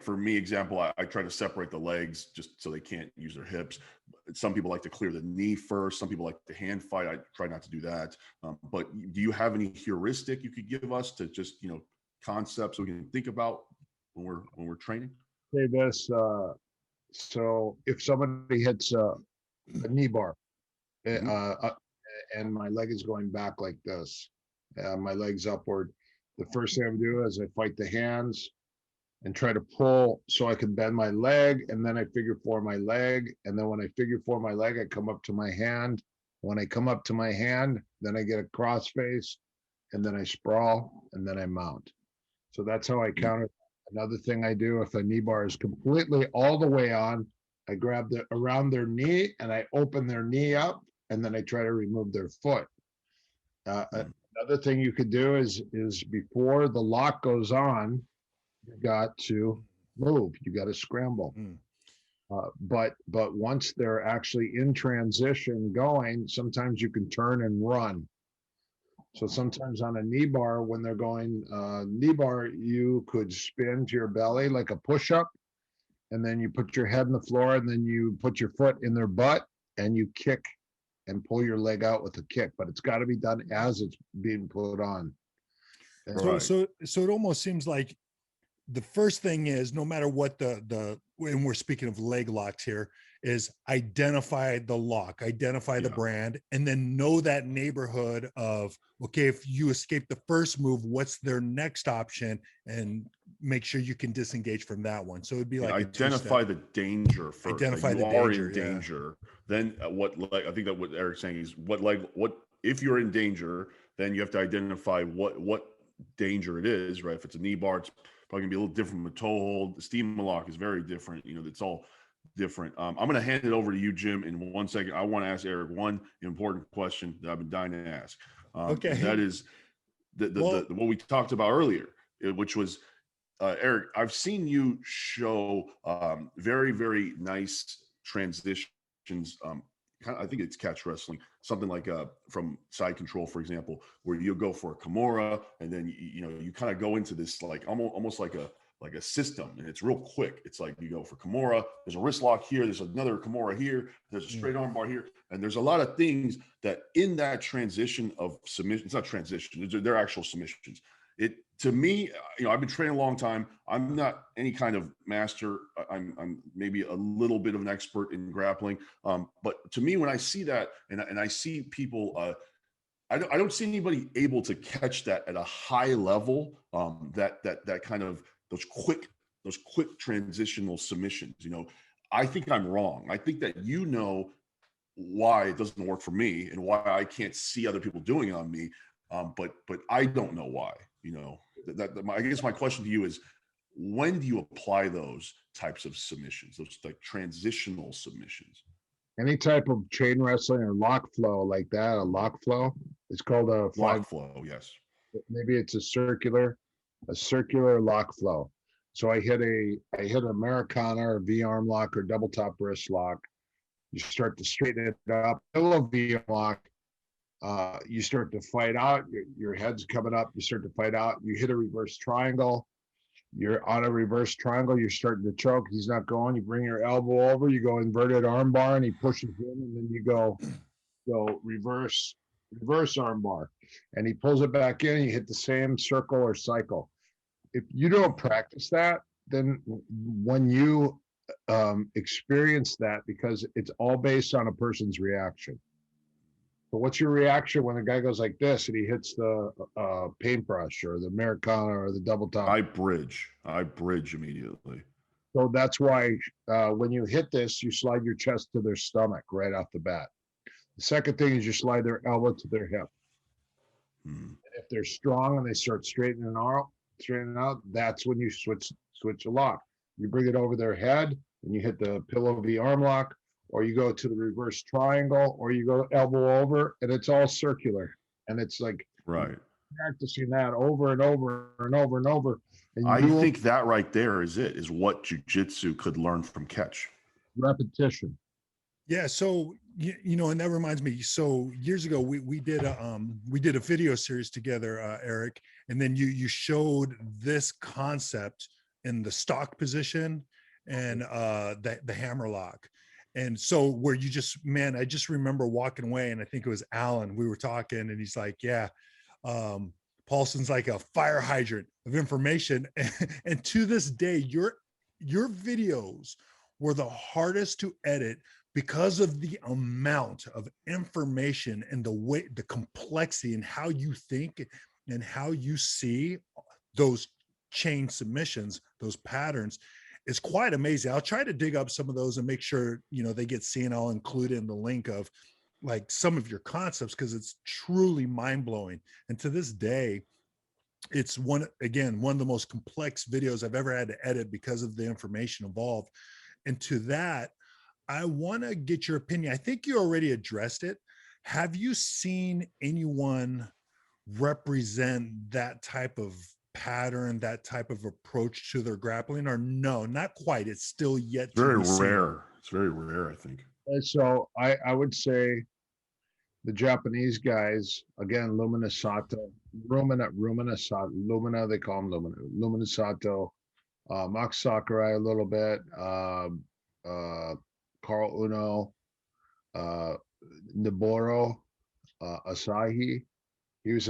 Speaker 1: for me, example, I try to separate the legs just so they can't use their hips. Some people like to clear the knee first. Some people like to hand fight. I try not to do that. But do you have any heuristic you could give us to just, concepts we can think about when we're training?
Speaker 4: Say this. So if somebody hits a knee bar, and my leg is going back like this, my leg's upward, the first thing I do is I fight the hands and try to pull so I can bend my leg, and then I figure four my leg, and then when I figure four my leg, I come up to my hand. When I come up to my hand, then I get a crossface, and then I sprawl, and then I mount. So that's how I counter. Another thing I do, if a knee bar is completely all the way on, I grab around their knee and I open their knee up, and then I try to remove their foot. Another thing you could do is before the lock goes on, you got to move. You got to scramble. But once they're actually in transition going, sometimes you can turn and run. So sometimes on a knee bar, when they're going knee bar, you could spin to your belly like a push-up, and then you put your head on the floor, and then you put your foot in their butt, and you kick and pull your leg out with a kick. But it's got to be done as it's being put on.
Speaker 2: So it almost seems like the first thing is, no matter what and we're speaking of leg locks here, is identify the lock, identify the brand, and then know that neighborhood of, okay, if you escape the first move, what's their next option, and make sure you can disengage from that one. So it'd be like
Speaker 1: identify the danger first.
Speaker 2: Identify
Speaker 1: like
Speaker 2: the
Speaker 1: you
Speaker 2: danger,
Speaker 1: are in danger. Then what leg? I think that what Eric's saying is what if you're in danger, then you have to identify what danger it is, right? If it's a knee bar, it's probably gonna be a little different from a toe hold. The steam lock is very different. It's all different. I'm going to hand it over to you, Jim, in 1 second. I want to ask Eric one important question that I've been dying to ask.
Speaker 2: Okay.
Speaker 1: And that is the what we talked about earlier, which was Eric, I've seen you show very, very nice transitions. I think it's catch wrestling, something like from side control, for example, where you'll go for a Kimura, and then you kind of go into this like almost like a system, and it's real quick. It's like you go for Kimura, there's a wrist lock here, there's another Kimura here, there's a straight arm bar here, and there's a lot of things that in that transition of submission, it's not transition, they're actual submissions. To me, I've been training a long time. I'm not any kind of master. I'm maybe a little bit of an expert in grappling. But to me, when I see that and I see people, I don't see anybody able to catch that at a high level. That kind of those quick transitional submissions. I think I'm wrong. I think that why it doesn't work for me and why I can't see other people doing it on me. But I don't know why. I guess my question to you is, when do you apply those types of submissions, those like transitional submissions?
Speaker 4: Any type of chain wrestling or lock flow like that, a lock flow, it's called a
Speaker 1: lock flow. Yes.
Speaker 4: Maybe it's a circular lock flow. So I hit an Americana or V-arm lock or double top wrist lock. You start to straighten it up, pillow V-arm lock. You start to fight out, your head's coming up, you start to fight out, you hit a reverse triangle, you're on a reverse triangle, you're starting to choke, he's not going, you bring your elbow over, you go inverted arm bar, and he pushes in, and then you go reverse arm bar, and he pulls it back in, and you hit the same circle or cycle. If you don't practice that, then when you experience that, because it's all based on a person's reaction. But what's your reaction when a guy goes like this and he hits the paintbrush or the Americana or the double top?
Speaker 1: I bridge immediately.
Speaker 4: So that's why when you hit this, you slide your chest to their stomach right off the bat. The second thing is you slide their elbow to their hip. And if they're strong and they start straightening out, that's when you switch a lock. You bring it over their head and you hit the pillow V arm lock, or you go to the reverse triangle, or you go elbow over, and it's all circular. And it's like practicing that over and over and over and over. And
Speaker 1: I think that right there is what jiu-jitsu could learn from catch.
Speaker 4: Repetition.
Speaker 2: Yeah, so and that reminds me. So years ago, we did a video series together, Erik, and then you showed this concept in the stock position and the hammer lock, and so where you just I just remember walking away, and I think it was Alan. We were talking, and he's like, "Yeah, Paulson's like a fire hydrant of information," and to this day, your videos were the hardest to edit because of the amount of information and the complexity and how you think and how you see those chain submissions, those patterns is quite amazing. I'll try to dig up some of those and make sure, they get seen. I'll include in the link of like some of your concepts, because it's truly mind blowing. And to this day, it's one of the most complex videos I've ever had to edit because of the information involved. And to that, I want to get your opinion. I think you already addressed it. Have you seen anyone represent that type of pattern, that type of approach to their grappling, or no, not quite? It's still yet to
Speaker 1: Very
Speaker 2: be seen.
Speaker 1: rare. It's very rare, I think.
Speaker 4: So I would say the Japanese guys, again, Lumina, they call him Lumina Sato, Max Sakurai a little bit, Carl Uno, Noboro, Asahi. He was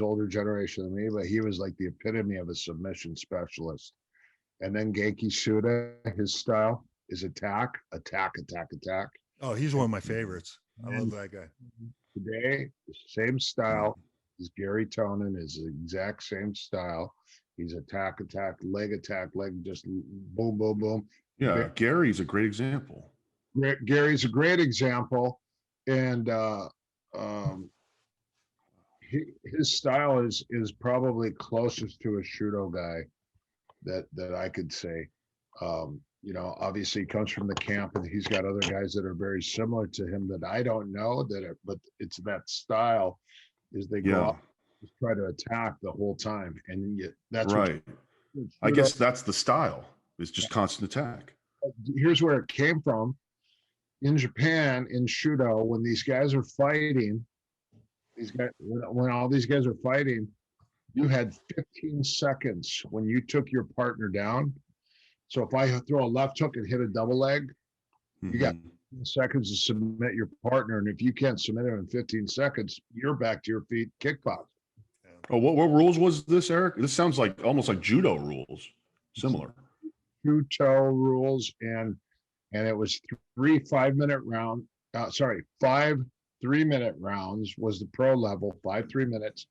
Speaker 4: older generation than me, but he was like the epitome of a submission specialist. And then Genki Suda, his style is attack.
Speaker 2: Oh, he's one of my favorites. I love that guy.
Speaker 4: Today, the same style as Gary Tonin, is the exact same style. He's attack, leg, just boom, boom, boom.
Speaker 1: Yeah, Gary's a great example.
Speaker 4: Gary's a great example, and his style is probably closest to a Shudo guy that I could say. Obviously he comes from the camp, and he's got other guys that are very similar to him that I don't know but it's that style is they go out and try to attack the whole time, and that's
Speaker 1: right. I guess that's the style. It's just constant attack.
Speaker 4: Here's where it came from. In Japan, in Shudo, when these guys are fighting, when all these guys are fighting, you had 15 seconds when you took your partner down. So if I throw a left hook and hit a double leg, you got 15 seconds to submit your partner. And if you can't submit him in 15 seconds, you're back to your feet kickboxing.
Speaker 1: Oh, what rules was this, Erik? This sounds like almost like judo rules. Similar.
Speaker 4: 2-toe rules, and it was 5 3-minute rounds was the pro level, 5 3 minutes.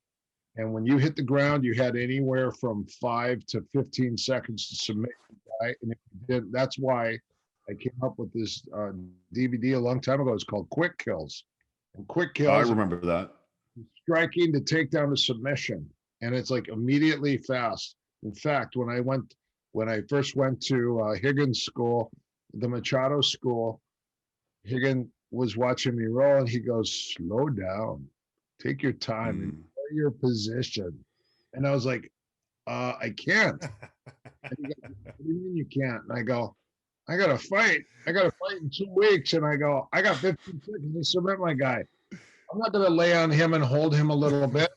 Speaker 4: And when you hit the ground, you had anywhere from 5 to 15 seconds to submit the guy. And if you did, that's why I came up with this DVD a long time ago. It's called Quick Kills. And Quick Kills,
Speaker 1: I remember that.
Speaker 4: Striking to take down a submission. And it's like immediately fast. In fact, when I first went to Higgins school, the Machado school, Higgins was watching me roll, and he goes, "Slow down, take your time, and your position." And I was like, "I can't." And he goes, "What do you mean you can't?" And I go, "I got to fight. I got to fight in 2 weeks." And I go, "I got 15 seconds to submit my guy. I'm not going to lay on him and hold him a little bit."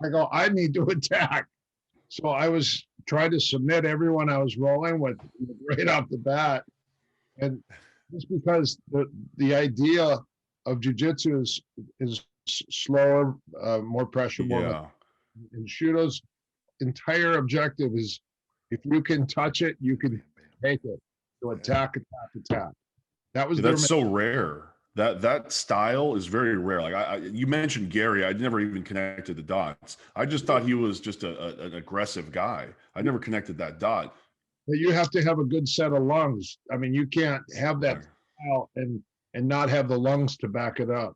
Speaker 4: I go, "I need to attack." So I was trying to submit everyone I was rolling with right off the bat. And just because the idea of jiu-jitsu is slower, more pressure, more. And Shudo's entire objective is, if you can touch it, you can take it. So attack. That was
Speaker 1: that's so rare. That style is very rare. Like you mentioned Gary, I'd never even connected the dots. I just thought he was just an aggressive guy. I never connected that dot.
Speaker 4: But you have to have a good set of lungs. I mean, you can't have that style and not have the lungs to back it up,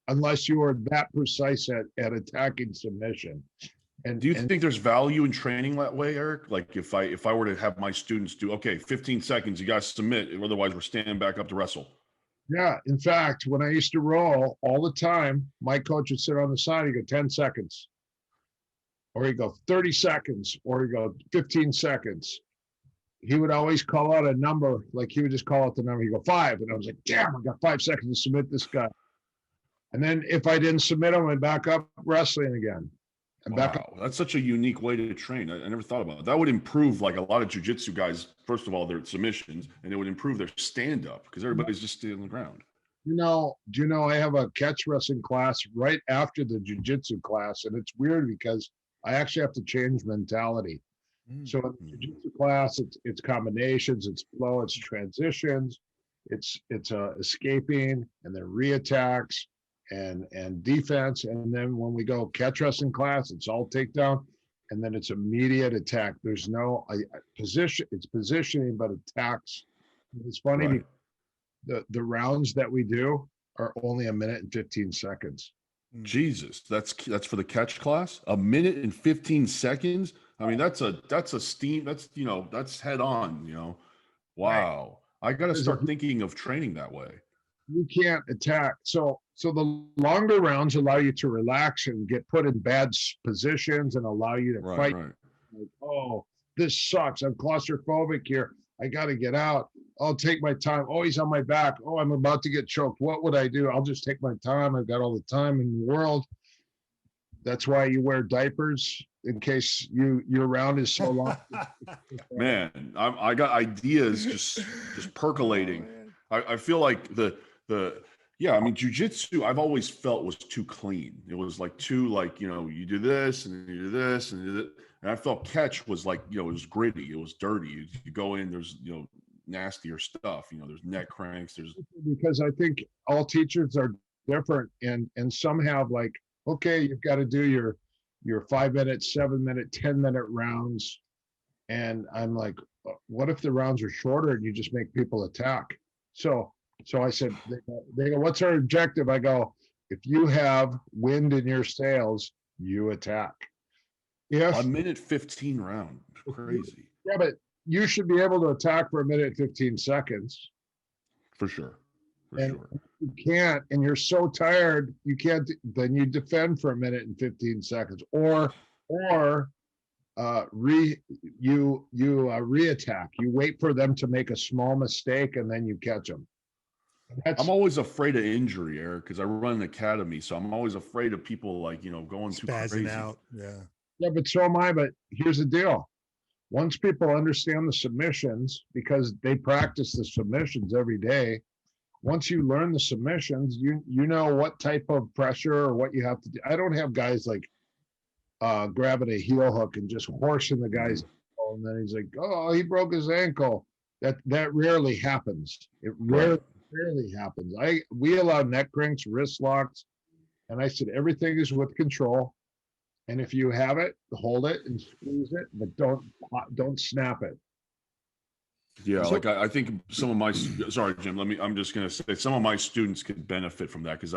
Speaker 4: unless you are that precise at attacking submission. And
Speaker 1: do you think there's value in training that way, Erik? Like if I were to have my students do, okay, 15 seconds, you guys submit, otherwise we're standing back up to wrestle.
Speaker 4: Yeah. In fact, when I used to roll all the time, my coach would sit on the side. He'd go 10 seconds, or he'd go 30 seconds, or he'd go 15 seconds. he would always call out a number. Like he would just call out the number. He'd go 5. And I was like, damn, I got 5 seconds to submit this guy. And then if I didn't submit him, I'd back up wrestling again. And back up.
Speaker 1: Wow, that's such a unique way to train. I never thought about it. That would improve like a lot of jiu-jitsu guys, first of all, their submissions, and it would improve their stand-up because everybody's just staying on the ground.
Speaker 4: Do you know I have a catch wrestling class right after the jiu-jitsu class, and it's weird because I actually have to change mentality. So in the jiu-jitsu class, it's combinations, it's flow, it's transitions, it's escaping and then reattacks and defense. And then when we go catch wrestling class, it's all takedown, and then it's immediate attack. There's no position, it's positioning, but attacks. It's funny
Speaker 1: Right.
Speaker 4: because the rounds that we do are only 1 minute and 15 seconds.
Speaker 1: Jesus, that's for the catch class. 1 minute and 15 seconds. I mean, that's a steam. That's that's head on. Wow. I got to start thinking of training that way.
Speaker 4: You can't attack. So the longer rounds allow you to relax and get put in bad positions and allow you to fight.
Speaker 1: Right.
Speaker 4: Like, oh, this sucks. I'm claustrophobic here. I got to get out. I'll take my time. Oh, he's on my back. Oh, I'm about to get choked. What would I do? I'll just take my time. I've got all the time in the world. That's why you wear diapers, in case your round is so long.
Speaker 1: Man, I got ideas just percolating. I feel like I mean, jiu-jitsu, I've always felt was too clean. It was like too you do this and you do this and you do that. And I felt catch was like, it was gritty. It was dirty. You go in, there's, nastier stuff. There's neck cranks.
Speaker 4: Because I think all teachers are different, and some have like, okay, you've got to do your 5 minute, 7 minute, 10-minute rounds. And I'm like, what if the rounds are shorter and you just make people attack? So I said, they go, what's our objective? I go, if you have wind in your sails, you attack. Yes.
Speaker 1: 1 minute 15 round. Crazy.
Speaker 4: Yeah, but you should be able to attack for 1 minute 15 seconds.
Speaker 1: For sure.
Speaker 4: You can't, and you're so tired, you can't, then you defend for 1 minute and 15 seconds, or reattack. You wait for them to make a small mistake and then you catch them.
Speaker 1: I'm always afraid of injury, Eric, because I run an academy, so I'm always afraid of people going too crazy.
Speaker 2: Out.
Speaker 4: Yeah, but so am I. But here's the deal: once people understand the submissions, because they practice the submissions every day. Once you learn the submissions, you know what type of pressure or what you have to do. I don't have guys like grabbing a heel hook and just horsing the guy's ankle, and then he's like, oh, he broke his ankle. That rarely happens. It rarely happens. We allow neck cranks, wrist locks, and I said everything is with control. And if you have it, hold it and squeeze it, but don't snap it.
Speaker 1: Yeah, I think some of my sorry, Jim. I'm just gonna say some of my students could benefit from that because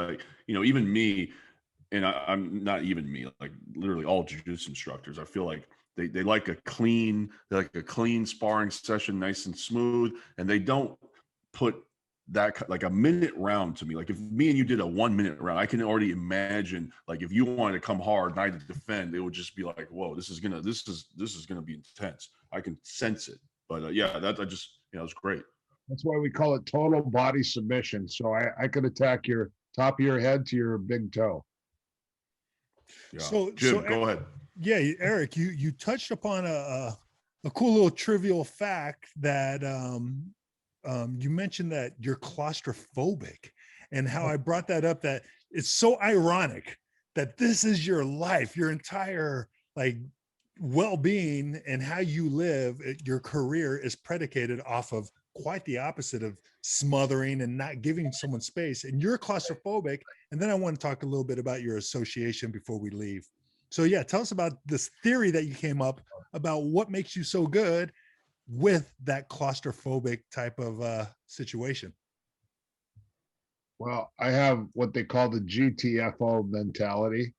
Speaker 1: even me, and I'm not even me, like literally all jiu-jitsu instructors. I feel like they like a clean sparring session, nice and smooth, and they don't put that like a minute round to me. Like if me and you did a 1 minute round, I can already imagine like if you wanted to come hard and I had to defend, it would just be like, whoa, this is gonna be intense. I can sense it. But that was great.
Speaker 4: That's why we call it total body submission. So I could attack your top of your head to your big toe.
Speaker 1: Yeah. Jim, go ahead.
Speaker 2: Yeah, Eric, you touched upon a cool little trivial fact that you mentioned that you're claustrophobic, and how I brought that up, that it's so ironic that this is your life, your entire well-being and how you live, your career is predicated off of quite the opposite of smothering and not giving someone space. And you're claustrophobic. And then I want to talk a little bit about your association before we leave. So yeah, tell us about this theory that you came up about what makes you so good with that claustrophobic type of situation.
Speaker 4: Well, I have what they call the Gtfo mentality.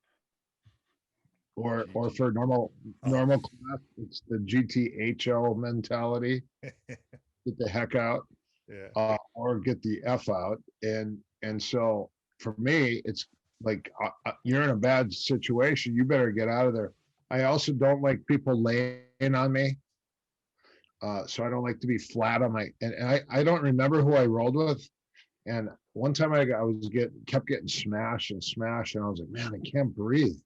Speaker 4: Or for normal class, it's the GTHO mentality. Get the heck out, or get the F out. And so for me, it's like you're in a bad situation. You better get out of there. I also don't like people laying on me. So I don't like to be flat on my, and I don't remember who I rolled with. And one time I kept getting smashed and smashed. And I was like, man, I can't breathe.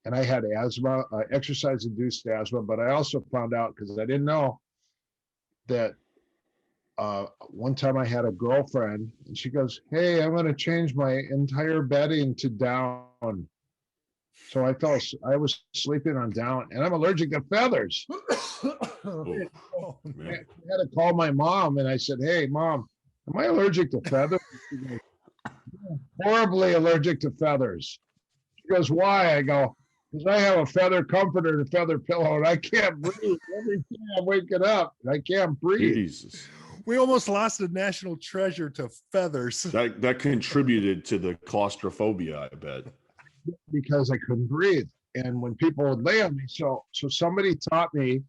Speaker 4: And I had asthma, exercise induced asthma, but I also found out, because I didn't know, that one time I had a girlfriend and she goes, hey, I'm going to change my entire bedding to down. So I was sleeping on down, and I'm allergic to feathers.
Speaker 1: Oh,
Speaker 4: I
Speaker 1: man.
Speaker 4: had to call my mom, and I said, hey, Mom, am I allergic to feathers? She goes, horribly allergic to feathers. She goes, why? I go, because I have a feather comforter and a feather pillow, and I can't breathe. Every time I'm waking up, I can't breathe.
Speaker 1: Jesus.
Speaker 2: We almost lost a national treasure to feathers.
Speaker 1: That contributed to the claustrophobia, I bet.
Speaker 4: Because I couldn't breathe. And when people would lay on me, so somebody taught me,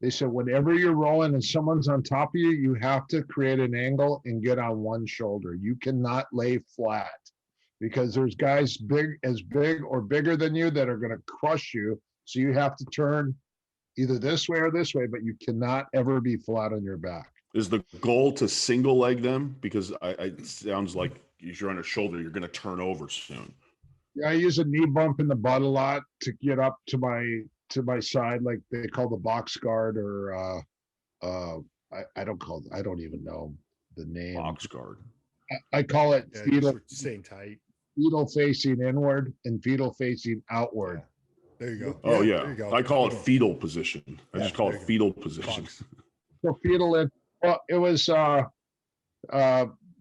Speaker 4: they said, whenever you're rolling and someone's on top of you, you have to create an angle and get on one shoulder. You cannot lay flat, because there's guys big or bigger than you that are going to crush you. So you have to turn either this way or this way, but you cannot ever be flat on your back.
Speaker 1: Is the goal to single leg them? Because it sounds like if you're on a shoulder, you're going to turn over soon.
Speaker 4: Yeah, I use a knee bump in the butt a lot to get up to my side, like they call the box guard, or I don't even know the name.
Speaker 1: Box guard.
Speaker 4: I call it fetal,
Speaker 2: staying tight.
Speaker 4: fetal facing inward and fetal facing outward.
Speaker 2: There you go.
Speaker 1: Oh yeah,
Speaker 2: there you go.
Speaker 1: I call it fetal position. I just call
Speaker 2: there
Speaker 1: it
Speaker 2: you
Speaker 1: fetal position.
Speaker 2: Box.
Speaker 4: So fetal in, well, it was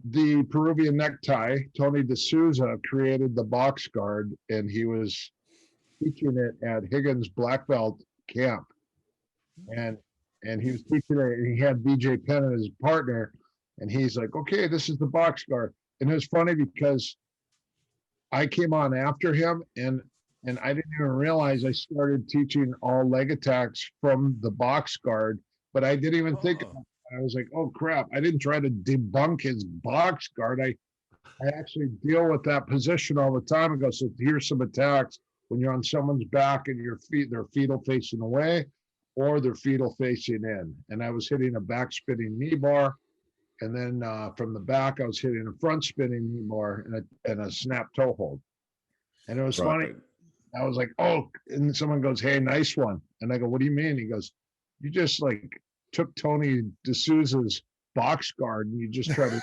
Speaker 4: the Peruvian necktie. Tony D'Souza created the box guard, and he was teaching it at Higgins Black Belt camp, and he was teaching it, and he had BJ Penn as his partner, and he's like, okay, this is the box guard. And it was funny because I came on after him, and I didn't even realize I started teaching all leg attacks from the box guard, but I didn't even think about it. I was like, oh crap, I didn't try to debunk his box guard. I actually deal with that position all the time and go, so here's some attacks when you're on someone's back and they're fetal facing away or they're fetal facing in. And I was hitting a back spinning knee bar. And then from the back, I was hitting a front spinning knee bar and a snap toe hold. And it was funny. I was like, oh, and someone goes, hey, nice one. And I go, what do you mean? He goes, you just like took Tony D'Souza's box guard and you just try to.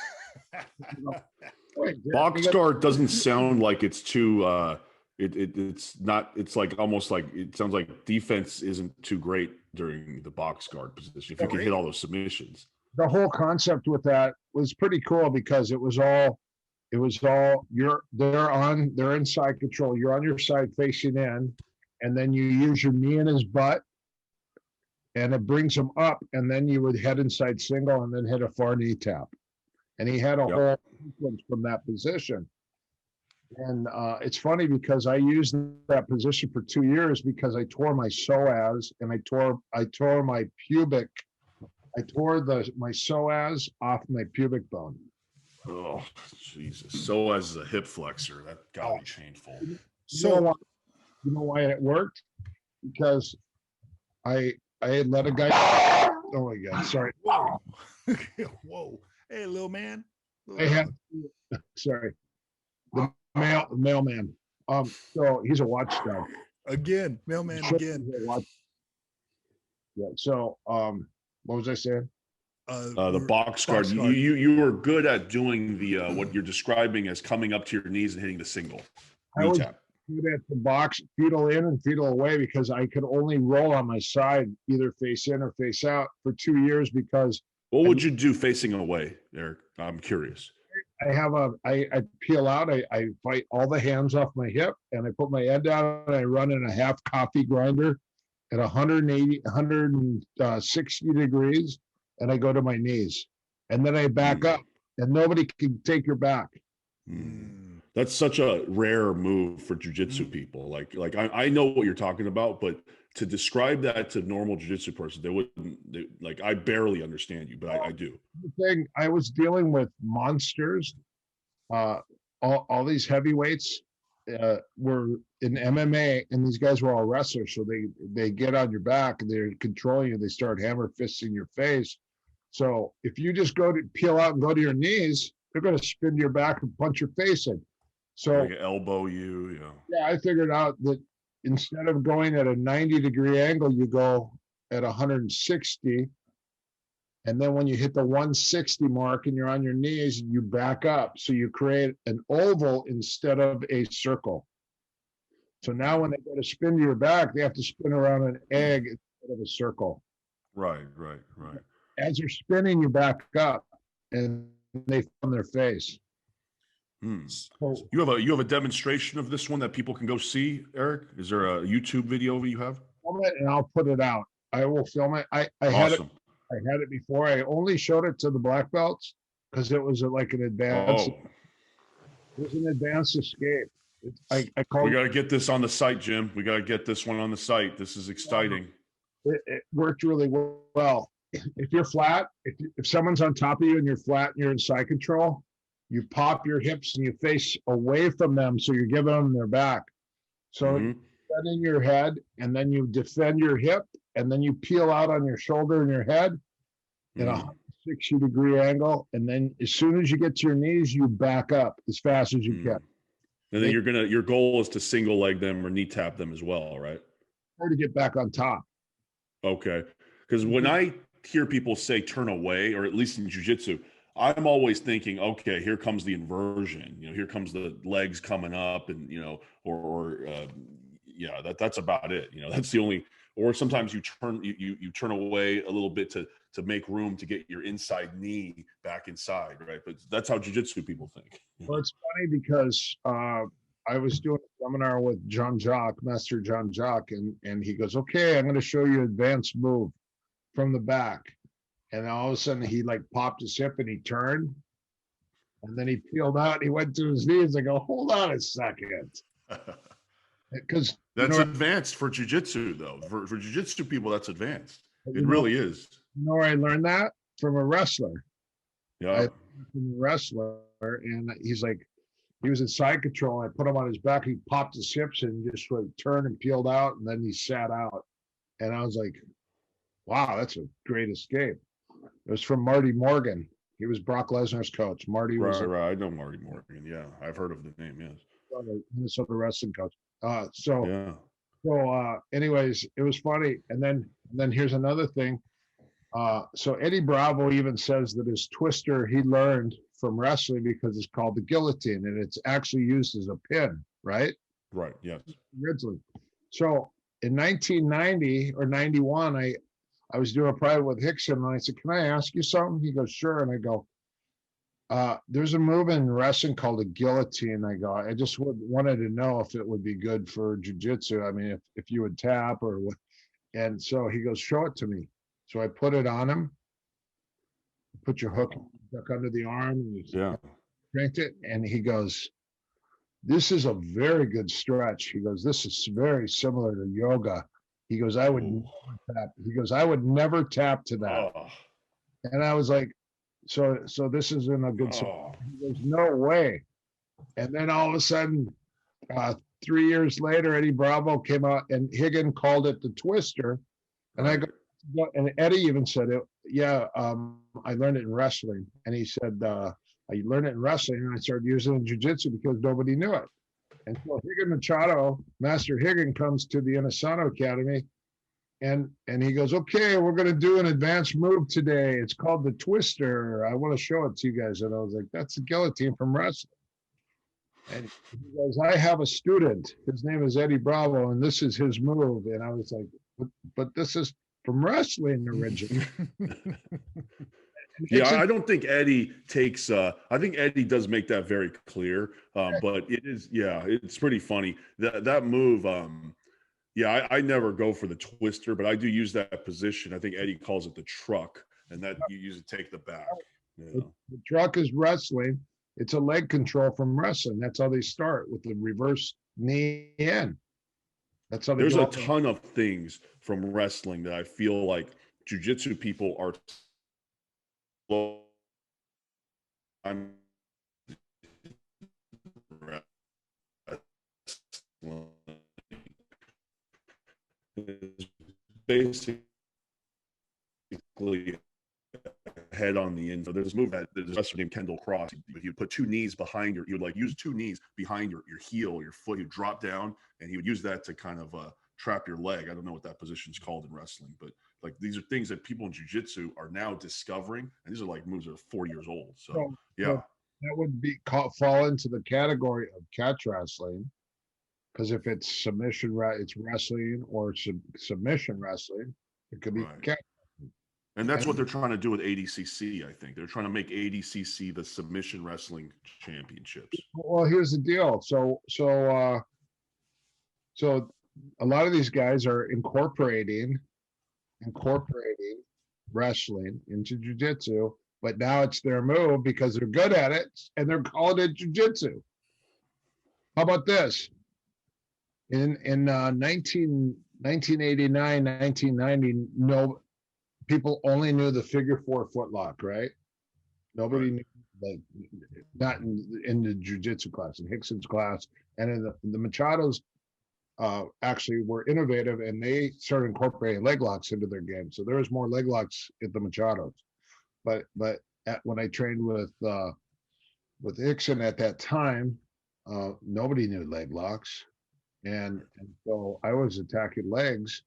Speaker 1: Box guard doesn't sound like it's too, it's not, it's like almost like, it sounds like defense isn't too great during the box guard position. If you can hit all those submissions.
Speaker 4: The whole concept with that was pretty cool because it was all they're inside control. You're on your side facing in, and then you use your knee in his butt and it brings him up, and then you would head inside single and then hit a far knee tap. And he had a whole sequence from that position. And it's funny because I used that position for 2 years because I tore my psoas and I tore my pubic. I tore my psoas off my pubic bone.
Speaker 1: Oh, Jesus. So as a hip flexor, that got me painful.
Speaker 4: So you know why it worked? Because I had let a guy. Oh my God! Sorry.
Speaker 2: Whoa. Whoa. Hey, little man.
Speaker 4: I had. Sorry. The mailman. So he's a watchdog.
Speaker 2: Again, mailman again.
Speaker 4: Yeah. So what was I saying?
Speaker 1: The box guard. You were good at doing the what you're describing as coming up to your knees and hitting the single.
Speaker 4: I was good at the box, fetal in and fetal away, because I could only roll on my side, either face in or face out, for 2 years. Because
Speaker 1: what would you do facing away, Eric? I'm curious.
Speaker 4: I peel out. I fight all the hands off my hip, and I put my head down, and I run in a half coffee grinder at 160 degrees, and I go to my knees, and then I back up, and nobody can take your back.
Speaker 1: That's such a rare move for jiu-jitsu people. Like I know what you're talking about, but to describe that to normal jiu-jitsu person, I barely understand you, but I do.
Speaker 4: The thing, I was dealing with monsters, all these heavyweights, were in MMA, and these guys were all wrestlers, so they get on your back and they're controlling you. They start hammer fisting your face. So if you just go to peel out and go to your knees, they're going to spin to your back and punch your face in. So
Speaker 1: Like elbow you,
Speaker 4: yeah, I figured out that instead of going at a 90-degree angle, you go at 160. And then when you hit the 160 mark and you're on your knees, you back up. So you create an oval instead of a circle. So now when they go to spin to your back, they have to spin around an egg instead of a circle.
Speaker 1: Right.
Speaker 4: As you're spinning, you back up and they film their face. So
Speaker 1: You have a demonstration of this one that people can go see, Eric? Is there a YouTube video you have?
Speaker 4: film it and I'll put it out. I will film it. I had
Speaker 1: Awesome.
Speaker 4: it before. I only showed it to the black belts because it was like an advanced.
Speaker 1: Oh,
Speaker 4: It was an advanced escape. I call
Speaker 1: we
Speaker 4: it.
Speaker 1: got to get this on the site, Jim. We got to get this one on the site. This is exciting.
Speaker 4: It worked really well. If you're flat, if someone's on top of you and you're flat and you're in side control, you pop your hips and you face away from them, so you're giving them their back. So you set in your head, and then you defend your hip, and then you peel out on your shoulder and your head in a 160-degree angle, and then as soon as you get to your knees, you back up as fast as you can.
Speaker 1: And then your goal is to single leg them or knee tap them as well, right?
Speaker 4: Or to get back on top.
Speaker 1: Okay. Because when I hear people say turn away, or at least in jiu-jitsu, I'm always thinking, okay, here comes the inversion. Here comes the legs coming up, and that's about it. That's the only. Or sometimes you turn away a little bit to make room to get your inside knee back inside, right? But that's how jiu-jitsu people think.
Speaker 4: Well, it's funny because I was doing a seminar with Master John Jock, and he goes, "Okay, I'm going to show you advanced move from the back." And all of a sudden, he like popped his hip and he turned, and then he peeled out. And he went to his knees. I go, "Hold on a second," because
Speaker 1: that's advanced for jiu-jitsu, though. For jiu-jitsu people, that's advanced. It really is.
Speaker 4: You know where I learned that? From a wrestler.
Speaker 1: Yeah.
Speaker 4: From a wrestler, and he's like, he was in side control. I put him on his back. He popped his hips and just like turned and peeled out, and then he sat out. And I was like, "Wow, that's a great escape." It was from Marty Morgan. He was Brock Lesnar's coach. Marty was
Speaker 1: right. I know Marty Morgan. Yeah, I've heard of the name. Yes.
Speaker 4: Minnesota wrestling coach. Anyways, it was funny. And then here's another thing. So Eddie Bravo even says that his twister he learned from wrestling because it's called the guillotine, and it's actually used as a pin, right?
Speaker 1: Right. Yes.
Speaker 4: Originally. So in 1990 or 91, I was doing a private with Hickson, and I said, "Can I ask you something?" He goes, "Sure." And I go, "There's a move in wrestling called a guillotine." I go, "I just wanted to know if it would be good for jiu-jitsu. I mean, if you would tap or what." And so he goes, "Show it to me." So I put it on him. Put your hook under the arm, and you cranked it. And he goes, "This is a very good stretch." He goes, "This is very similar to yoga." He goes, "I would never tap." He goes, "I would never tap to that."
Speaker 1: Oh.
Speaker 4: And I was like, so this isn't a good spot. He goes, "No way." And then all of a sudden, 3 years later, Eddie Bravo came out, and Higgin called it the twister. And I go, and Eddie even said it. Yeah, I learned it in wrestling. And he said, I learned it in wrestling, and I started using it in jiu-jitsu because nobody knew it. And so Higgin Machado, Master Higgin, comes to the Inosanto Academy, and he goes, "Okay, we're going to do an advanced move today. It's called the twister. I want to show it to you guys." And I was like, "That's a guillotine from wrestling." And he goes, "I have a student. His name is Eddie Bravo, and this is his move." And I was like, but this is from wrestling originally.
Speaker 1: Yeah, I don't think Eddie takes. I think Eddie does make that very clear. But it is, it's pretty funny that move. I never go for the twister, but I do use that position. I think Eddie calls it the truck, and that you use it take the back.
Speaker 4: The truck is wrestling. It's a leg control from wrestling. That's how they start, with the reverse knee in. That's how they
Speaker 1: There's a ton of things from wrestling that I feel like jiu-jitsu people are. is basically head on the end. So there's a move that there's a wrestler named Kendall Cross. If you put two knees behind you would like use two knees behind your heel, your foot, you drop down, and he would use that to kind of trap your leg. I don't know what that position is called in wrestling, but like these are things that people in jiu-jitsu are now discovering, and these are like moves that are 40 years old. So yeah,
Speaker 4: that would fall into the category of catch wrestling, because if it's submission, it's wrestling, or submission wrestling, it could be catch.
Speaker 1: And that's what they're trying to do with ADCC. I think they're trying to make ADCC the submission wrestling championships.
Speaker 4: Well, here's the deal. So a lot of these guys are incorporating wrestling into jiu-jitsu, but now it's their move because they're good at it and they're calling it jiu-jitsu. How about this? In 1989, 1990, people only knew the figure 4 footlock, right? Nobody knew, like, not in the jiu-jitsu class, in Hickson's class, and in the Machados actually were innovative, and they started incorporating leg locks into their game. So there was more leg locks at the Machados. But when I trained with Hickson at that time, nobody knew leg locks, and so I was attacking legs.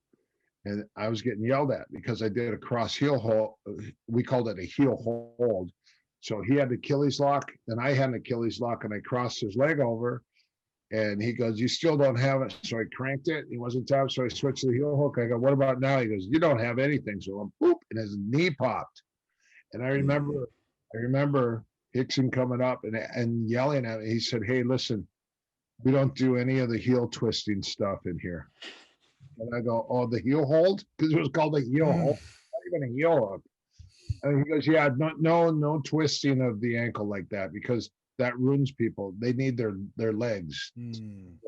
Speaker 4: And I was getting yelled at because I did a cross heel hold. We called it a heel hold. So he had the Achilles lock, and I had an Achilles lock, and I crossed his leg over. And he goes, "You still don't have it." So I cranked it. He wasn't tapped, so I switched to the heel hook. I go, "What about now?" He goes, "You don't have anything." So I'm boop, and his knee popped. And I remember Hickson coming up and yelling at me. He said, "Hey, listen, we don't do any of the heel twisting stuff in here." And I go, "Oh, the heel hold?" Because it was called a heel hold, not even a heel hook. And he goes, "Yeah, no twisting of the ankle like that, because that ruins people. They need their legs." And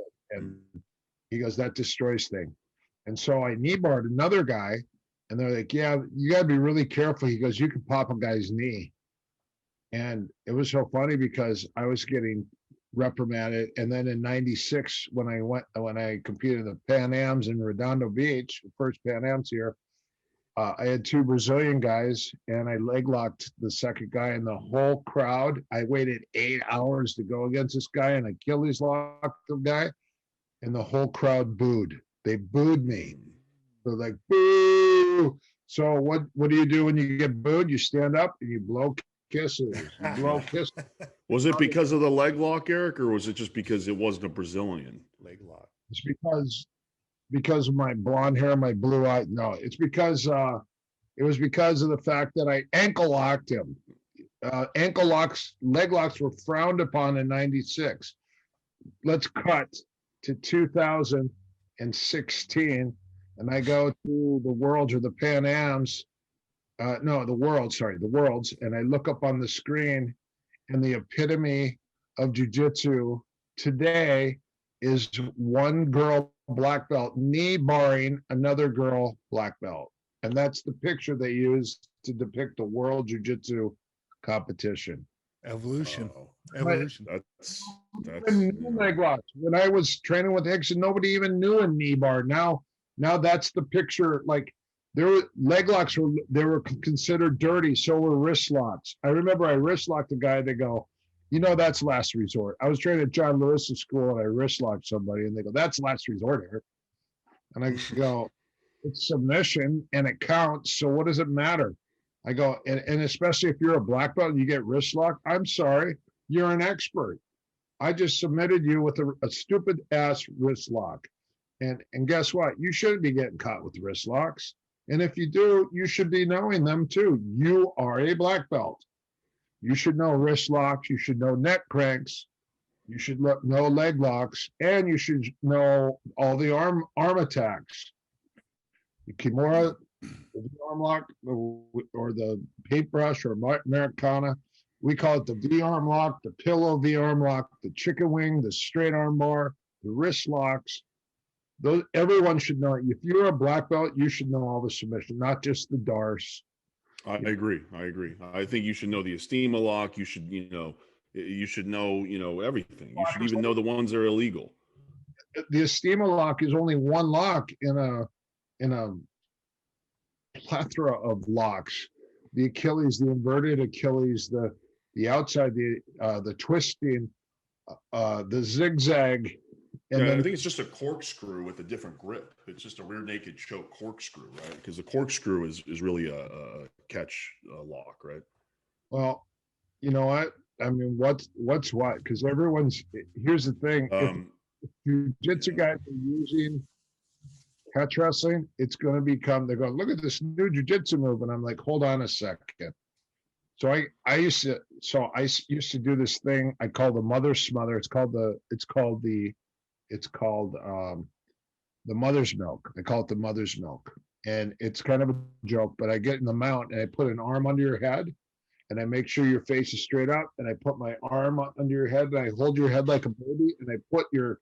Speaker 4: he goes, "That destroys things." And so I knee barred another guy, and they're like, "Yeah, you got to be really careful." He goes, "You could pop a guy's knee." And it was so funny because I was getting reprimanded. And then in '96, when I competed in the Pan Ams in Redondo Beach, the first Pan Ams here, I had two Brazilian guys, and I leg locked the second guy, and the whole crowd, I waited 8 hours to go against this guy, and Achilles locked the guy, and the whole crowd booed. They booed me. They're like, "Boo!" So what do you do when you get booed? You stand up and you blow kisses. You blow kisses.
Speaker 1: Was it because of the leg lock, Eric, or was it just because it wasn't a Brazilian
Speaker 2: Leg lock.
Speaker 4: It's because of my blonde hair, my blue eye. No, it's because it was because of the fact that I ankle locked him. Ankle locks, leg locks were frowned upon in '96. Let's cut to 2016, and I go to the Worlds or the Pan Ams. The Worlds, and I look up on the screen, and the epitome of jiu-jitsu today is one girl black belt knee barring another girl black belt. And that's the picture they use to depict the world jiu-jitsu competition.
Speaker 2: Evolution.
Speaker 1: That's
Speaker 4: leg locks. When I was training with Hickson, nobody even knew a knee bar. Now that's the picture. Like, leg locks were considered dirty, so were wrist locks. I remember I wrist locked a guy. They go, "That's last resort." I was training at John Lewis's school, and I wrist locked somebody, and they go, "That's last resort, Eric." And I go, "It's submission, and it counts. So what does it matter?" I go, and especially if you're a black belt and you get wrist locked, I'm sorry, you're an expert. I just submitted you with a stupid ass wrist lock, and guess what? You shouldn't be getting caught with wrist locks. And if you do, you should be knowing them too. You are a black belt. You should know wrist locks. You should know neck cranks. You should know leg locks, and you should know all the arm attacks. The Kimura, the arm lock, or the paintbrush, or Americana. We call it the V-arm lock, the pillow V-arm lock, the chicken wing, the straight arm bar, the wrist locks. Everyone should know it. If you're a black belt, you should know all the submission, not just the DARS.
Speaker 1: I agree. I think you should know the Estima lock. You should know everything. You should even know the ones that are illegal.
Speaker 4: the Estima lock is only one lock in a plethora of locks. The Achilles, the inverted Achilles, the outside, the twisting, the zigzag, and
Speaker 1: Yeah, I
Speaker 4: then
Speaker 1: think it's just a corkscrew with a different grip. It's just a rear naked choke corkscrew, right? Because the corkscrew is really a catch lock, right?
Speaker 4: well, you know what? I mean, what's what? Because here's the thing: if jiu-jitsu guys are using catch wrestling, it's going to become. They're going, look at this new jiu-jitsu move, and I'm like, hold on a second. So I used to do this thing I call the mother smother. It's called the mother's milk. I call it the mother's milk, and it's kind of a joke. But I get in the mount and I put an arm under your head, and I make sure your face is straight up, and I put my arm under your head, and I hold your head like a baby, and I put your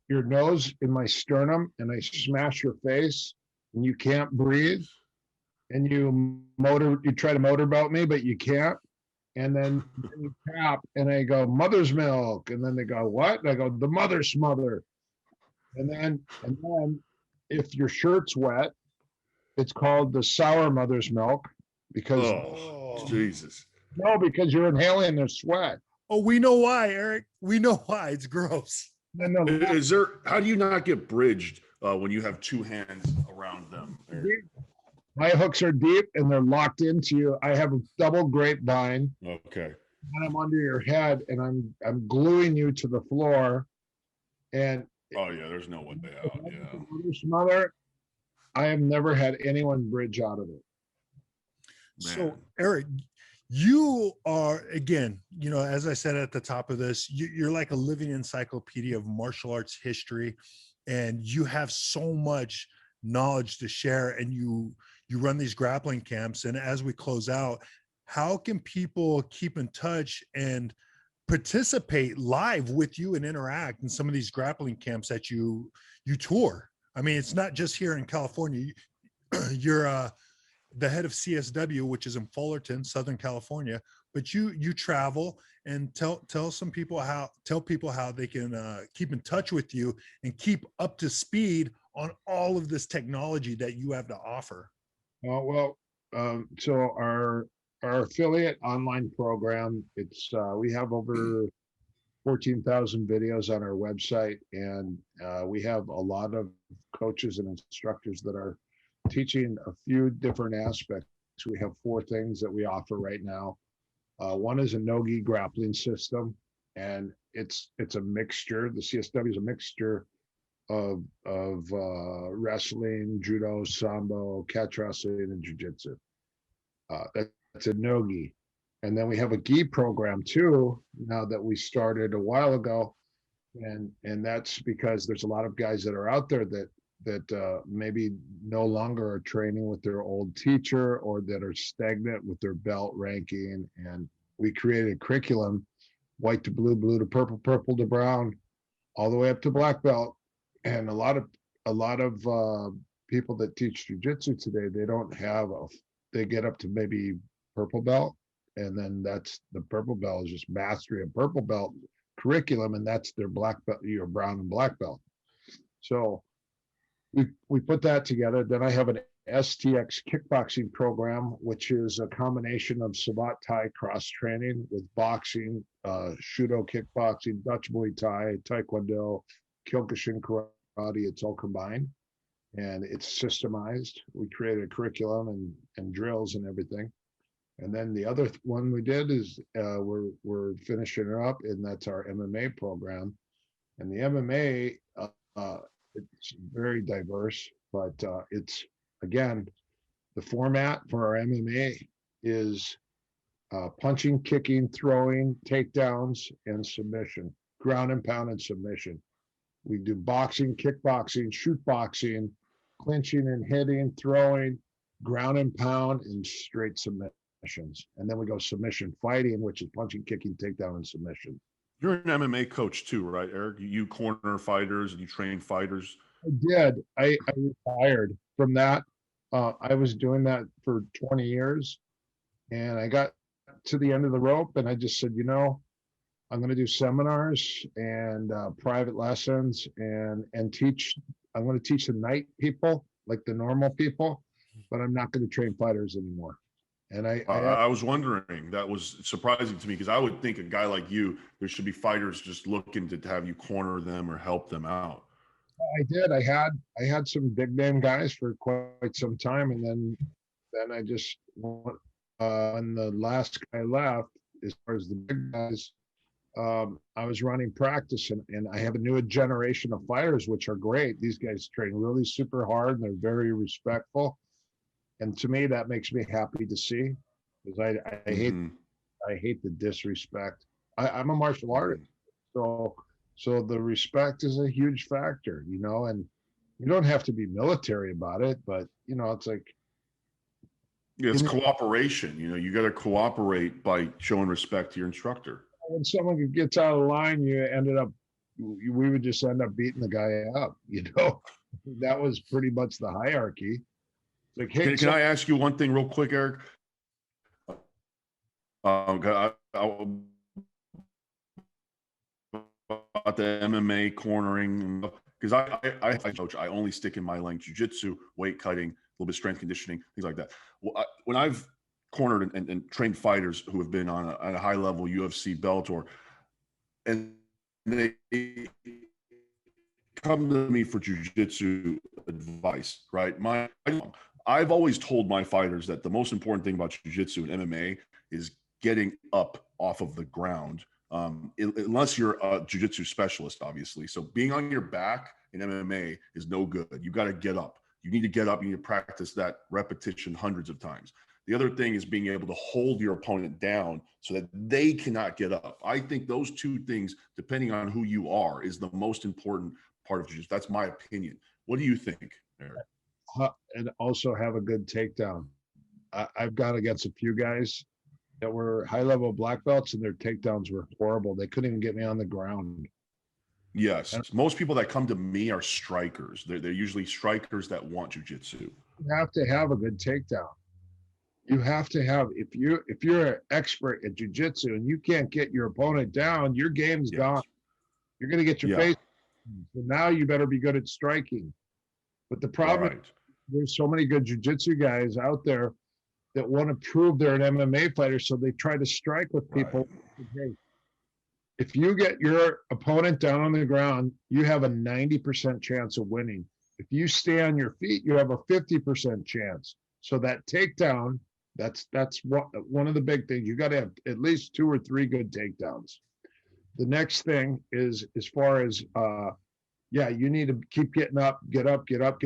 Speaker 4: nose in my sternum, and I smash your face, and you can't breathe, and you try to motorboat me, but you can't. And then you tap, and I go, mother's milk. And then they go, what? And I go, the mother's smother. And then if your shirt's wet, it's called the sour mother's milk because
Speaker 1: Jesus.
Speaker 4: no, because you're inhaling their sweat.
Speaker 2: Oh, we know why, Eric. We know why. It's gross.
Speaker 4: No,
Speaker 1: Is there? How do you not get bridged when you have two hands around them? Eric?
Speaker 4: my hooks are deep and they're locked into you. I have a double grapevine.
Speaker 1: Okay.
Speaker 4: And I'm under your head, and I'm gluing you to the floor. And
Speaker 1: Oh yeah, there's no way out. Yeah.
Speaker 4: Smother, I have never had anyone bridge out of it.
Speaker 2: So, Eric, you are, again, as I said at the top of this, you're like a living encyclopedia of martial arts history, and you have so much knowledge to share, and you run these grappling camps. And as we close out, how can people keep in touch and participate live with you and interact in some of these grappling camps that you tour? I mean, it's not just here in California. You're the head of CSW, which is in Fullerton, Southern California, but you travel, and tell people how they can keep in touch with you and keep up to speed on all of this technology that you have to offer.
Speaker 4: So our affiliate online program, we have over 14,000 videos on our website, and we have a lot of coaches and instructors that are teaching a few different aspects. We have 4 things that we offer right now. One is a no-gi grappling system, and it's a mixture. The CSW is a mixture of wrestling, judo, sambo, catch wrestling, and jiu-jitsu. That's a no-gi. And then we have a gi program too, now that we started a while ago. And that's because there's a lot of guys that are out there that maybe no longer are training with their old teacher, or that are stagnant with their belt ranking. And we created a curriculum, white to blue, blue to purple, purple to brown, all the way up to black belt. And a lot of people that teach jiu-jitsu today, they get up to maybe purple belt, and then that's the purple belt is just mastery of purple belt curriculum, and that's their black belt, your brown and black belt. So we put that together. Then I have an STX Kickboxing Program, which is a combination of Savate Thai cross training with boxing, Shudo kickboxing, Dutch Muay Thai, Taekwondo, Kyokushin karate. It's all combined, and it's systemized. We created a curriculum and drills and everything. And then the other one we did is we're finishing it up, and that's our MMA program. And the MMA, it's very diverse, but it's, again, the format for our MMA is punching, kicking, throwing, takedowns, and submission, ground and pound and submission. We do boxing, kickboxing, shoot boxing, clinching and hitting, throwing, ground and pound, and straight submissions. And then we go submission fighting, which is punching, kicking, takedown, and submission.
Speaker 1: You're an MMA coach too, right, Eric? You corner fighters and you train fighters.
Speaker 4: I did. I retired from that. I was doing that for 20 years, and I got to the end of the rope, and I just said, I'm going to do seminars and private lessons and teach. I'm going to teach the night people, like the normal people, but I'm not going to train fighters anymore. And
Speaker 1: I was wondering, that was surprising to me, because I would think a guy like you, there should be fighters just looking to have you corner them or help them out.
Speaker 4: I did. I had some big name guys for quite some time, and then I just when the last guy left, as far as the big guys, I was running practice, and I have a new generation of fighters, which are great. These guys train really super hard, and they're very respectful. And to me, that makes me happy to see, because I hate the disrespect. I'm a martial artist, so the respect is a huge factor, you know. And you don't have to be military about it, but you know, it's like,
Speaker 1: it's cooperation. You know, you got to cooperate by showing respect to your instructor.
Speaker 4: When someone gets out of line, we would just end up beating the guy up. You know, that was pretty much the hierarchy. Like, hey,
Speaker 1: can I ask you one thing real quick, Erik? About the MMA cornering, because I only stick in my lane: jiu-jitsu, weight cutting, a little bit of strength conditioning, things like that. Well, when I've cornered and trained fighters who have been on a high level UFC Bellator, and they come to me for jiu-jitsu advice, right? I've always told my fighters that the most important thing about jiu-jitsu and MMA is getting up off of the ground, unless you're a jiu-jitsu specialist, obviously. So being on your back in MMA is no good. You got to get up. You need to get up. You need to practice that repetition hundreds of times. The other thing is being able to hold your opponent down so that they cannot get up. I think those two things, depending on who you are, is the most important part of jiu-jitsu. That's my opinion. What do you think, Erik?
Speaker 4: And also have a good takedown. I've gone against a few guys that were high-level black belts, and their takedowns were horrible. They couldn't even get me on the ground.
Speaker 1: Yes. Most people that come to me are strikers. They're usually strikers that want jiu-jitsu.
Speaker 4: You have to have a good takedown. You have to have, if you're an expert at jiu-jitsu and you can't get your opponent down, your game's gone. You're going to get your face. So now you better be good at striking. But the problem is there's so many good jiu-jitsu guys out there that want to prove they're an MMA fighter, so they try to strike with people. Hey, if you get your opponent down on the ground, you have a 90% chance of winning. If you stay on your feet, you have a 50% chance. So that takedown, that's one of the big things. You got to have at least 2 or 3 good takedowns. The next thing is, as far as you need to keep getting up, get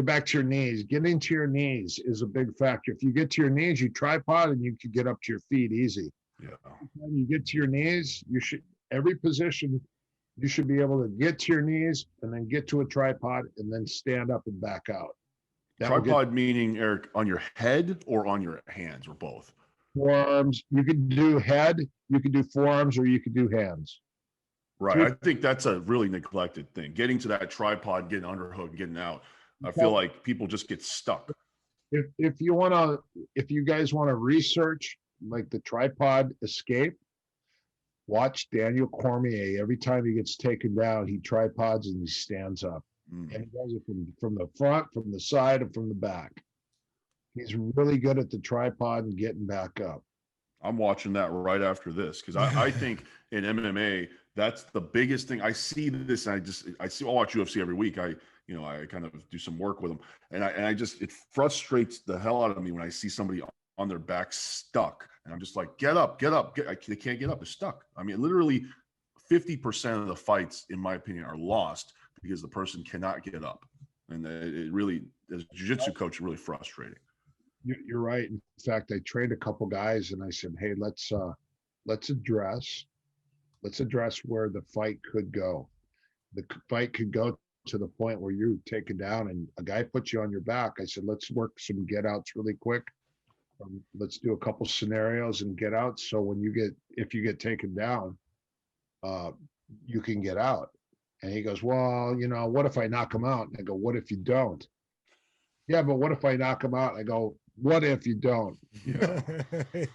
Speaker 4: back to your knees. Getting to your knees is a big factor. If you get to your knees, you tripod and you can get up to your feet easy.
Speaker 1: Yeah.
Speaker 4: When you get to your knees, every position, you should be able to get to your knees and then get to a tripod and then stand up and back out.
Speaker 1: Tripod meaning, Erik, on your head or on your hands, or both?
Speaker 4: Forearms. You could do head, you could do forearms, or you could do hands.
Speaker 1: Right. I think that's a really neglected thing. Getting to that tripod, getting underhook, getting out. I feel like people just get stuck.
Speaker 4: If you guys want to research like the tripod escape, watch Daniel Cormier. Every time he gets taken down, he tripods and he stands up. And he does it from the front, from the side, and from the back. He's really good at the tripod and getting back up.
Speaker 1: I'm watching that right after this, because I think in MMA, that's the biggest thing. I see this, and I watch UFC every week. I kind of do some work with them, and it frustrates the hell out of me when I see somebody on their back stuck, and I'm just like, get up. They can't get up. They're stuck. I mean, literally 50% of the fights, in my opinion, are lost because the person cannot get up, and it really, as a jiu-jitsu coach, really frustrating.
Speaker 4: You're right. In fact, I trained a couple guys and I said, hey, let's address where the fight could go. The fight could go to the point where you're taken down and a guy puts you on your back. I said, let's work some get outs really quick. Let's do a couple scenarios and get out. So if you get taken down, you can get out. And he goes, well, what if I knock him out? And I go, what if you don't? Yeah, but what if I knock him out? I go, what if you don't?
Speaker 1: Yeah.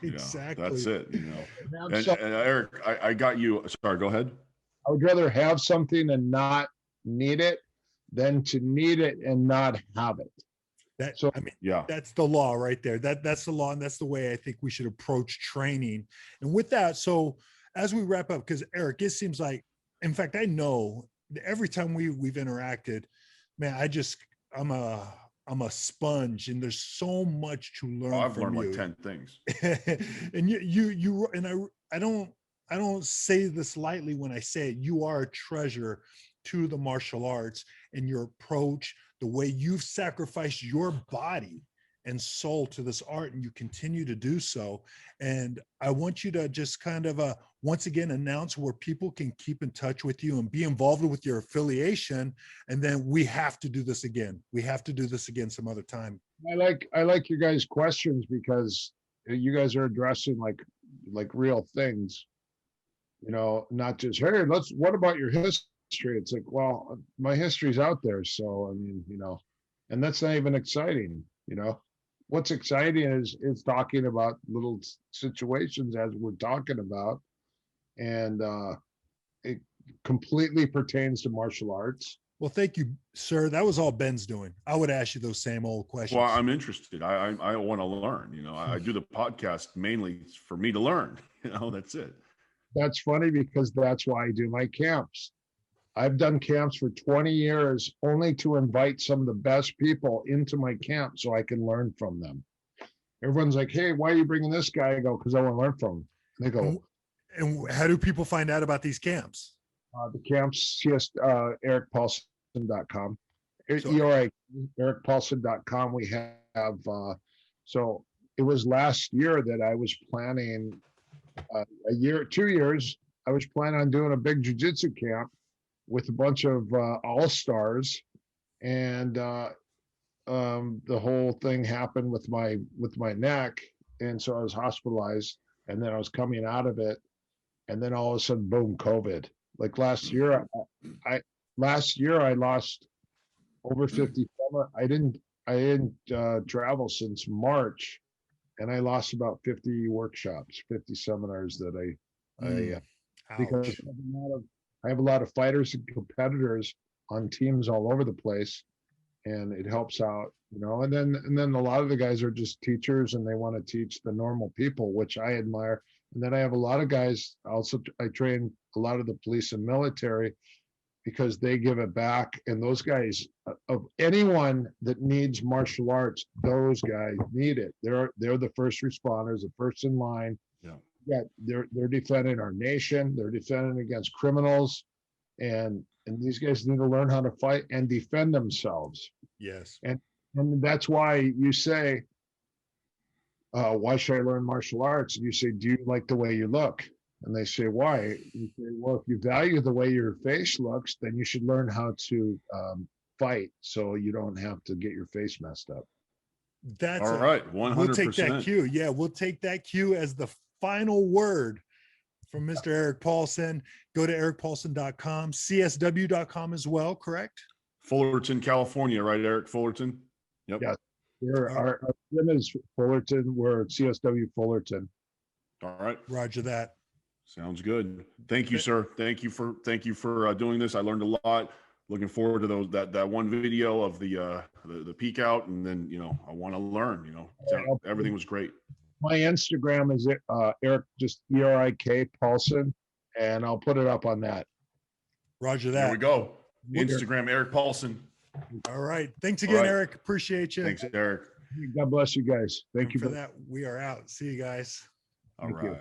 Speaker 2: Exactly.
Speaker 1: Yeah, that's it. You know.
Speaker 4: Have
Speaker 1: And,
Speaker 4: some-
Speaker 1: and Eric, I got you. Sorry, go ahead.
Speaker 4: I would rather have something and not need it than to need it and not have it.
Speaker 2: That,
Speaker 4: So-
Speaker 2: I mean,
Speaker 1: Yeah.
Speaker 2: that's the law right there. That's the law, and that's the way I think we should approach training. And with that, so as we wrap up, because Eric, it seems like, in fact, I know that every time we've interacted, man, I'm a sponge, and there's so much to learn.
Speaker 1: I've
Speaker 2: from
Speaker 1: learned
Speaker 2: you.
Speaker 1: like 10 things.
Speaker 2: And you and I don't say this lightly when I say it. You are a treasure to the martial arts, and your approach, the way you've sacrificed your body and soul to this art, and you continue to do so. And I want you to just kind of once again announce where people can keep in touch with you and be involved with your affiliation. And then we have to do this again. We have to do this again some other time.
Speaker 4: I like your guys' questions because you guys are addressing like real things, you know, not just, hey, what about your history? It's like, well, my history's out there. So, I mean, you know, and that's not even exciting, you know. What's exciting is talking about little situations as we're talking about. And it completely pertains to martial arts.
Speaker 2: Well, thank you, sir. That was all Ben's doing. I would ask you those same old questions.
Speaker 1: Well, I'm interested. I want to learn. You know, I do the podcast mainly for me to learn. You know, that's it.
Speaker 4: That's funny because that's why I do my camps. I've done camps for 20 years only to invite some of the best people into my camp so I can learn from them. Everyone's like, hey, why are you bringing this guy? I go, because I want to learn from him. They go,
Speaker 2: and how do people find out about these camps?
Speaker 4: the camps, just ericpaulson.com.
Speaker 2: So-
Speaker 4: ericpaulson.com. We have, so it was last year that I was planning 2 years. I was planning on doing a big jiu-jitsu camp with a bunch of all-stars, and the whole thing happened with my neck, and so I was hospitalized, and then I was coming out of it, and then all of a sudden, boom, COVID. Like last year, I lost over 50. I didn't travel since March, and I lost about 50 workshops, 50 seminars that because I have a lot of fighters and competitors on teams all over the place, and it helps out, you know. And then a lot of the guys are just teachers, and they want to teach the normal people, which I admire. And then I have a lot of guys. Also, I train a lot of the police and military because they give it back. And those guys, of anyone that needs martial arts, those guys need it. They're the first responders, the first in line. Yeah, they're defending our nation. They're defending against criminals, and these guys need to learn how to fight and defend themselves.
Speaker 2: Yes,
Speaker 4: and that's why you say, "Why should I learn martial arts?" And you say, "Do you like the way you look?" And they say, "Why?" You say, "Well, if you value the way your face looks, then you should learn how to fight, so you don't have to get your face messed up."
Speaker 2: that's
Speaker 1: All right. 100%.
Speaker 2: We'll take that cue. Yeah, we'll take that cue as the final word from Mr. Erik Paulson. Go to ericpaulson.com, csw.com as well, correct?
Speaker 1: Fullerton, California, right, Eric? Fullerton? Yep.
Speaker 4: Yeah. Our gym is Fullerton. We're CSW Fullerton.
Speaker 1: All right.
Speaker 2: Roger that.
Speaker 1: Sounds good. Thank you, sir. Thank you for doing this. I learned a lot. Looking forward to that one video of the peek out, and then, you know, I want to learn, you know. Everything was great.
Speaker 4: My Instagram is Erik, just Erik Paulson, and I'll put it up on that.
Speaker 2: Roger that.
Speaker 1: There we go. Instagram, Erik Paulson.
Speaker 2: All right. Thanks again,
Speaker 1: All right.
Speaker 2: Eric. Appreciate you.
Speaker 1: Thanks, Eric.
Speaker 4: God bless you guys. Thank you
Speaker 2: for that. We are out. See you guys.
Speaker 1: All
Speaker 4: Thank you.
Speaker 1: right.